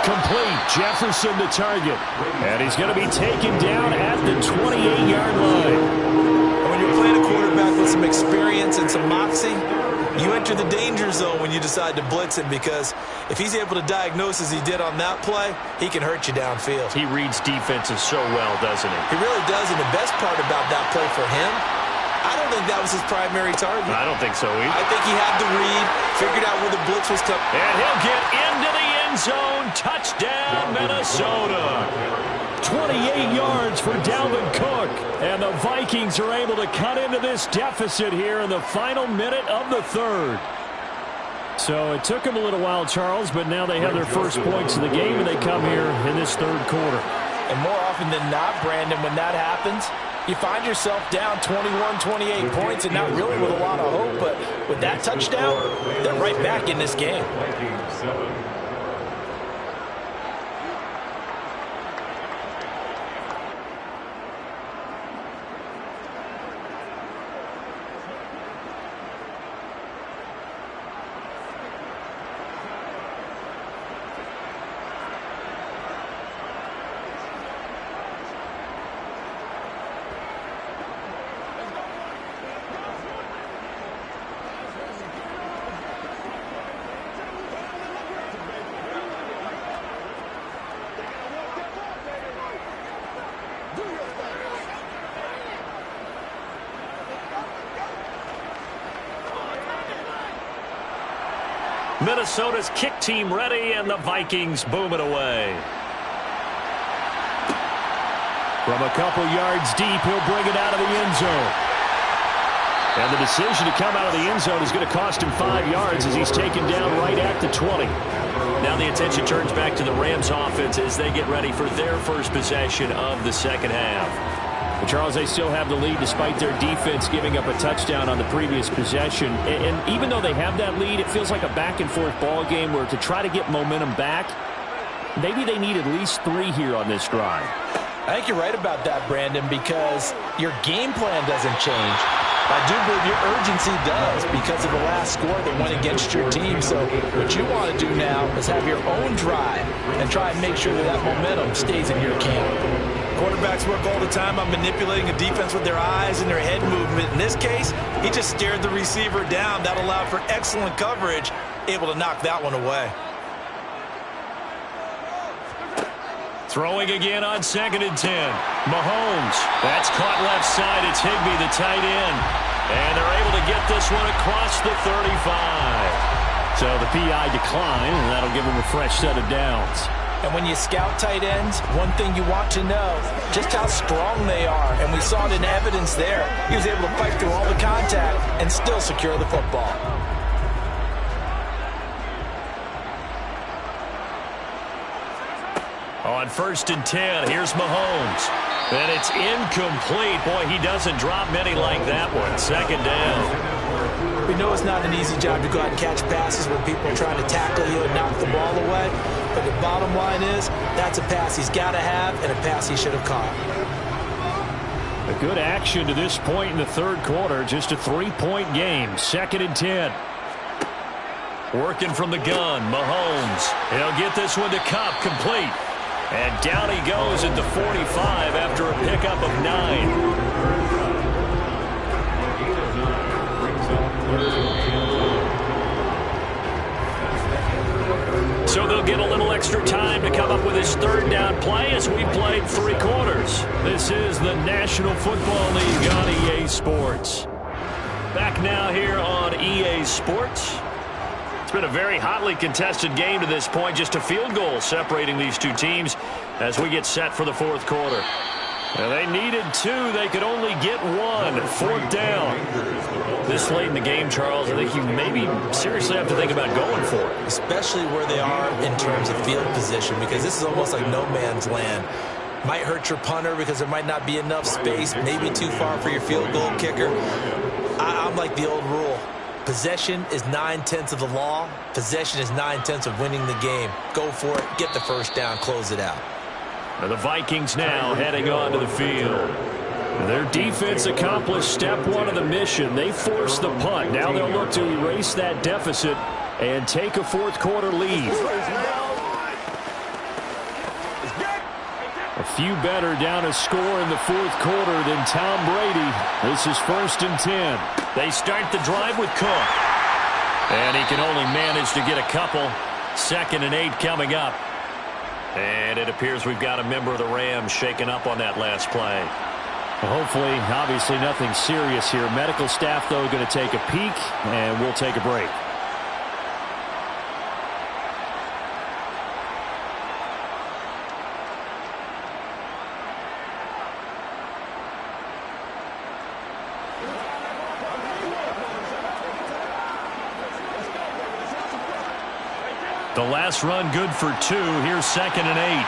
Complete. Jefferson the target. And he's going to be taken down at the 28-yard line. When you're playing a quarterback with some experience and some moxie, you enter the danger zone when you decide to blitz him because if he's able to diagnose as he did on that play, he can hurt you downfield. He reads defenses so well, doesn't he? He really does, and the best part about that play for him, I don't think that was his primary target. I don't think so either. I think he had the read, figured out where the blitz was coming. And he'll get into the end zone. Touchdown, Minnesota. 28 yards for Dalvin Cook. And the Vikings are able to cut into this deficit here in the final minute of the 3rd. So it took them a little while, Charles, but now they have their first points of the game, and they come here in this 3rd quarter. And more often than not, Brandon, when that happens, you find yourself down 21, 28 points and not really with a lot of hope. But with that touchdown, they're right back in this game. Minnesota's kick team ready, and the Vikings boom it away. From a couple yards deep, he'll bring it out of the end zone. And the decision to come out of the end zone is going to cost him 5 yards as he's taken down right at the 20. Now the attention turns back to the Rams offense as they get ready for their first possession of the 2nd half. But Charles, they still have the lead despite their defense giving up a touchdown on the previous possession. And even though they have that lead, it feels like a back-and-forth ball game where to try to get momentum back, maybe they need at least 3 here on this drive. I think you're right about that, Brandon, because your game plan doesn't change. I do believe your urgency does because of the last score that went against your team. So what you want to do now is have your own drive and try and make sure that that momentum stays in your camp. Quarterbacks work all the time on manipulating a defense with their eyes and their head movement. In this case, he just stared the receiver down. That allowed for excellent coverage, able to knock that one away. Throwing again on 2nd and 10. Mahomes. That's caught left side. It's Higbee, the tight end. And they're able to get this one across the 35. So the PI decline, and that'll give them a fresh set of downs. And when you scout tight ends, one thing you want to know, just how strong they are. And we saw it in evidence there. He was able to fight through all the contact and still secure the football. On 1st and 10, here's Mahomes. And it's incomplete. Boy, he doesn't drop many like that one. 2nd down. We know it's not an easy job to go out and catch passes when people are trying to tackle you and knock the ball away. But the bottom line is, that's a pass he's got to have and a pass he should have caught. A good action to this point in the 3rd quarter. Just a 3-point game. 2nd and 10. Working from the gun, Mahomes. He'll get this one to Cup, complete. And down he goes at the 45 after a pickup of 9. So they'll get a little extra time to come up with his 3rd down play as we played 3 quarters. This is the National Football League on EA Sports. Back now here on EA Sports. It's been a very hotly contested game to this point. Just a field goal separating these two teams as we get set for the 4th quarter. And they needed 2. They could only get 1. 4th down. This late in the game, Charles, I think you maybe seriously have to think about going for it. Especially where they are in terms of field position, because this is almost like no man's land. Might hurt your punter because there might not be enough space, maybe too far for your field goal kicker. I'm like the old rule. Possession is 9/10 of the law. Possession is 9/10 of winning the game. Go for it. Get the 1st down. Close it out. And the Vikings now heading onto the field. Their defense accomplished step 1 of the mission. They forced the punt. Now they'll look to erase that deficit and take a 4th quarter lead. A few better down a score in the 4th quarter than Tom Brady. This is 1st and 10. They start the drive with Cook. And he can only manage to get a couple. 2nd and 8 coming up. And it appears we've got a member of the Rams shaken up on that last play. Hopefully, obviously nothing serious here. Medical staff, though, going to take a peek, and we'll take a break. The last run good for 2. Here's 2nd and 8.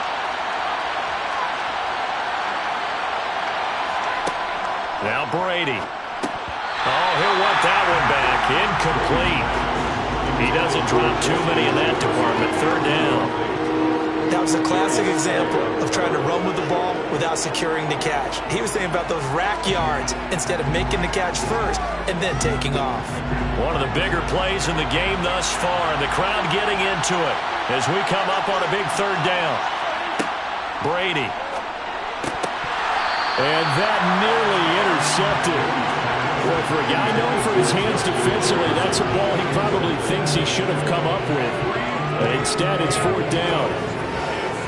Now Brady. Oh, he'll want that one back. Incomplete. He doesn't drop too many in that department. 3rd down. That was a classic example of trying to run with the ball without securing the catch. He was thinking about those rack yards instead of making the catch first and then taking off. One of the bigger plays in the game thus far, and the crowd getting into it as we come up on a big 3rd down. Brady. And that nearly intercepted. Well, for a guy known for his hands defensively, that's a ball he probably thinks he should have come up with. But instead, it's 4th down.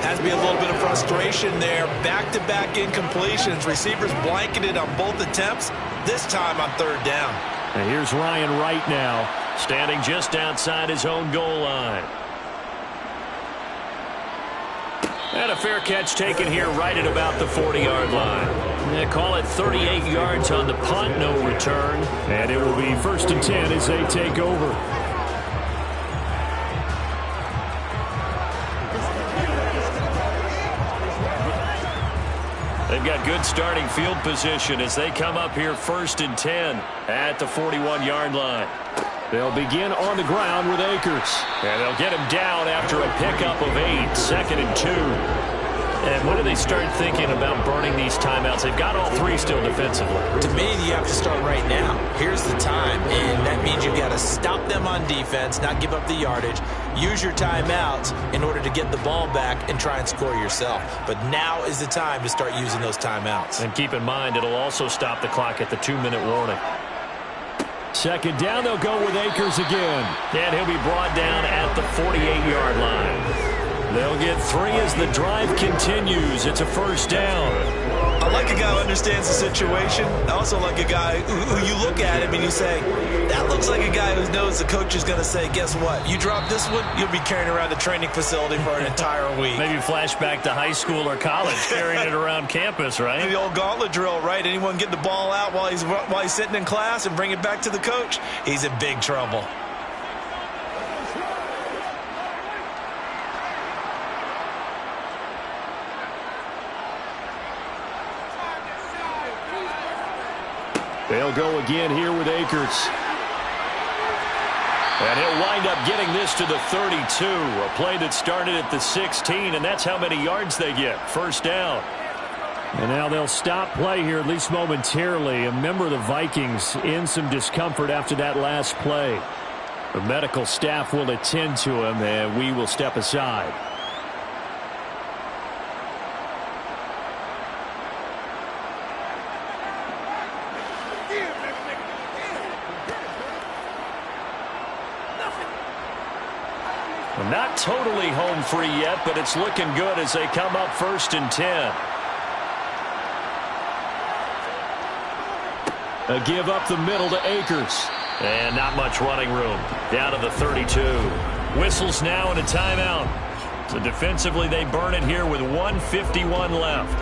Has to be a little bit of frustration there. Back-to-back incompletions. Receivers blanketed on both attempts, this time on 3rd down. And here's Ryan Wright now, standing just outside his own goal line. And a fair catch taken here right at about the 40-yard line. They call it 38 yards on the punt, no return. And it will be 1st and 10 as they take over. They've got good starting field position as they come up here 1st and 10 at the 41-yard line. They'll begin on the ground with Akers. And they'll get him down after a pickup of 8. 2nd and 2. And when do they start thinking about burning these timeouts? They've got all three still defensively. To me, you have to start right now. Here's the time, and that means you've got to stop them on defense, not give up the yardage, use your timeouts in order to get the ball back and try and score yourself. But now is the time to start using those timeouts. And keep in mind, it'll also stop the clock at the 2-minute warning. Second down, they'll go with Akers again. And he'll be brought down at the 48-yard line. They'll get 3 as the drive continues. It's a first down. I like a guy who understands the situation. I also like a guy who you look at him and you say, that looks like a guy who knows the coach is going to say, guess what? You drop this one, you'll be carrying around the training facility for an entire week. Maybe flashback to high school or college, carrying it around campus, right? The old gauntlet drill, right? Anyone get the ball out while he's sitting in class and bring it back to the coach? He's in big trouble. They'll go again here with Akers. And he'll wind up getting this to the 32. A play that started at the 16, and that's how many yards they get. First down. And now they'll stop play here, at least momentarily. A member of the Vikings in some discomfort after that last play. The medical staff will attend to him, and we will step aside. Not totally home free yet, but it's looking good as they come up 1st and 10. A give up the middle to Akers. And not much running room. Down to the 32. Whistles now and a timeout. So defensively they burn it here with 1:51 left.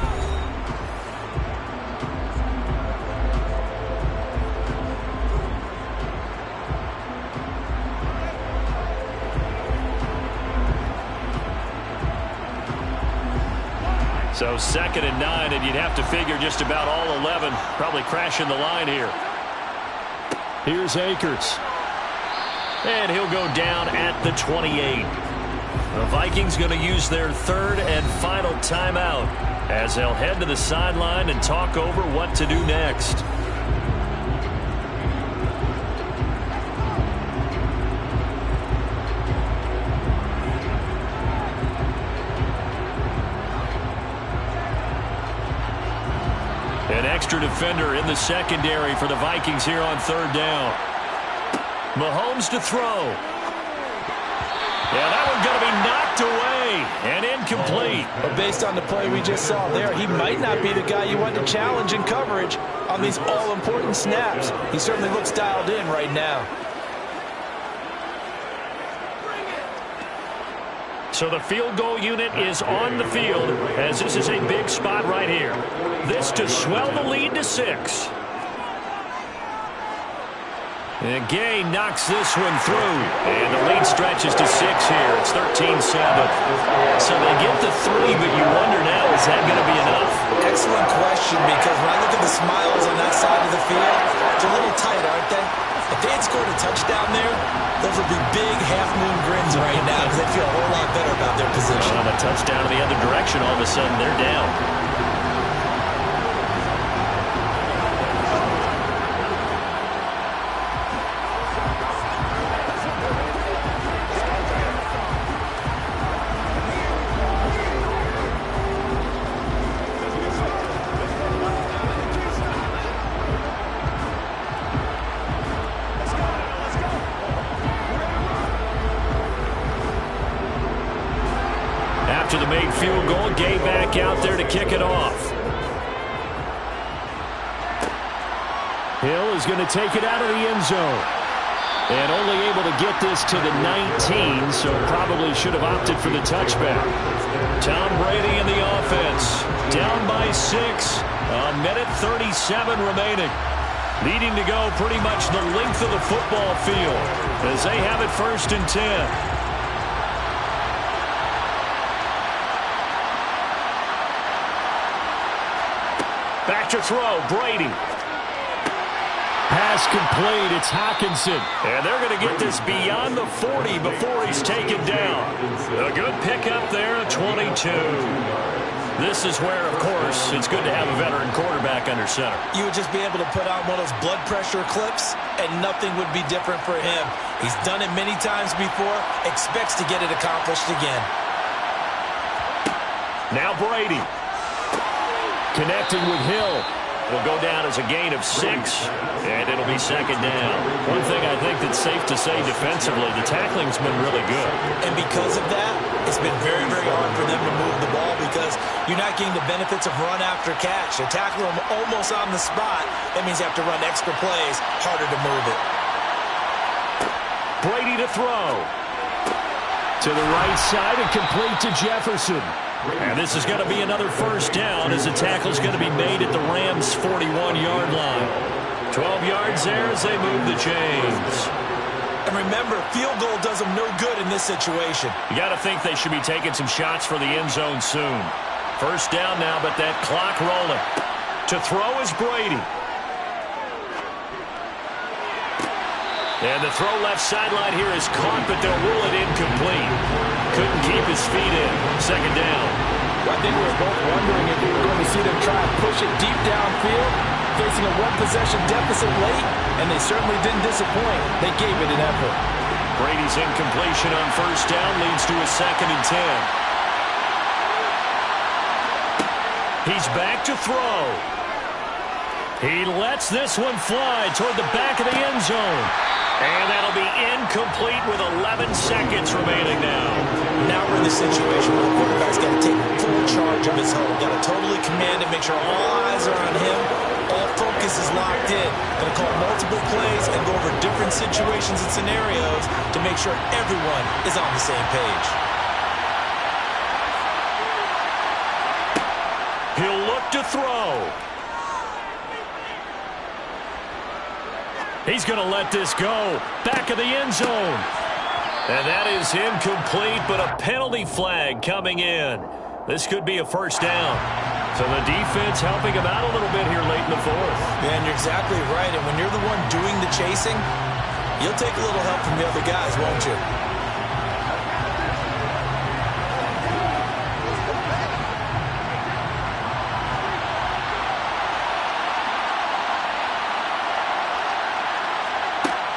So 2nd and 9, and you'd have to figure just about all 11 probably crashing the line here. Here's Akers. And he'll go down at the 28. The Vikings going to use their 3rd and final timeout as they'll head to the sideline and talk over what to do next. An extra defender in the secondary for the Vikings here on 3rd down. Mahomes to throw. Yeah, that one's going to be knocked away and incomplete. But based on the play we just saw there, he might not be the guy you want to challenge in coverage on these all-important snaps. He certainly looks dialed in right now. So the field goal unit is on the field as this is a big spot right here. This to swell the lead to 6. And Gay knocks this one through. And the lead stretches to 6 here. It's 13-7. So they get the 3, but you wonder now, is that going to be enough? Excellent question, because when I look at the smiles on that side of the field, they're a little tight, aren't they? If they had scored a touchdown there, those would be big half-moon grins right now because they feel a whole lot better about their position. On a touchdown in the other direction, all of a sudden they're down. After the made field goal, Gay back out there to kick it off. Hill is going to take it out of the end zone. And only able to get this to the 19, so probably should have opted for the touchback. Tom Brady in the offense. Down by 6. A minute 37 remaining. Needing to go pretty much the length of the football field as they have it 1st and 10. Back to throw, Brady. Pass complete, it's Hockenson. And they're going to get this beyond the 40 before he's taken down. A good pickup there, 22. This is where, of course, it's good to have a veteran quarterback under center. You would just be able to put on one of those blood pressure clips, and nothing would be different for him. He's done it many times before, expects to get it accomplished again. Now Brady. Connecting with Hill. Will go down as a gain of 6, and it'll be second down. One thing I think that's safe to say defensively, the tackling's been really good. And because of that, it's been very, very hard for them to move the ball because you're not getting the benefits of run after catch. They tackle them almost on the spot. That means you have to run extra plays, harder to move it. Brady to throw. To the right side and complete to Jefferson. And this is going to be another first down as the tackle's going to be made at the Rams' 41-yard line. 12 yards there as they move the chains. And remember, field goal does them no good in this situation. You got to think they should be taking some shots for the end zone soon. First down now, but that clock rolling. To throw is Brady. And the throw left sideline here is caught, but they'll rule it incomplete. Couldn't keep his feet in. Second down. I think we were both wondering if we were going to see them try and push it deep downfield, facing a one-possession deficit late, and they certainly didn't disappoint. They gave it an effort. Brady's incompletion on first down leads to a 2nd and 10. He's back to throw. He lets this one fly toward the back of the end zone. And that'll be incomplete with 11 seconds remaining now. Now we're in the situation where the quarterback's got to take full charge of his home. Got to totally command it, make sure all eyes are on him. All focus is locked in. Going to call multiple plays and go over different situations and scenarios to make sure everyone is on the same page. He'll look to throw. He's going to let this go. Back of the end zone. And that is incomplete, but a penalty flag coming in. This could be a first down. So the defense helping him out a little bit here late in the fourth. Man, you're exactly right. And when you're the one doing the chasing, you'll take a little help from the other guys, won't you?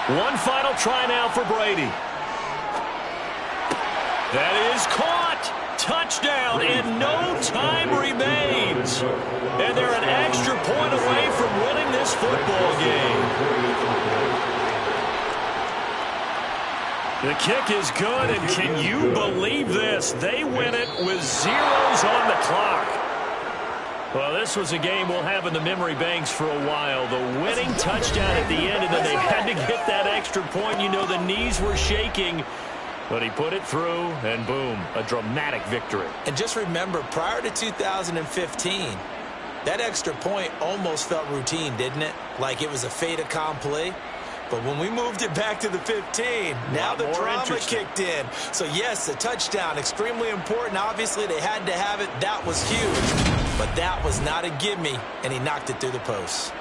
One final try now for Brady. That is caught. Touchdown, and no time remains. And they're an extra point away from winning this football game. The kick is good, and can you believe this? They win it with zeros on the clock. Well, this was a game we'll have in the memory banks for a while. The winning touchdown at the end, and then they had to get that extra point. You know, the knees were shaking, but he put it through, and boom, a dramatic victory. And just remember, prior to 2015, that extra point almost felt routine, didn't it? Like it was a fait accompli. But when we moved it back to the 15, now the drama kicked in. So, yes, a touchdown, extremely important. Obviously, they had to have it. That was huge. But that was not a gimme, and he knocked it through the post.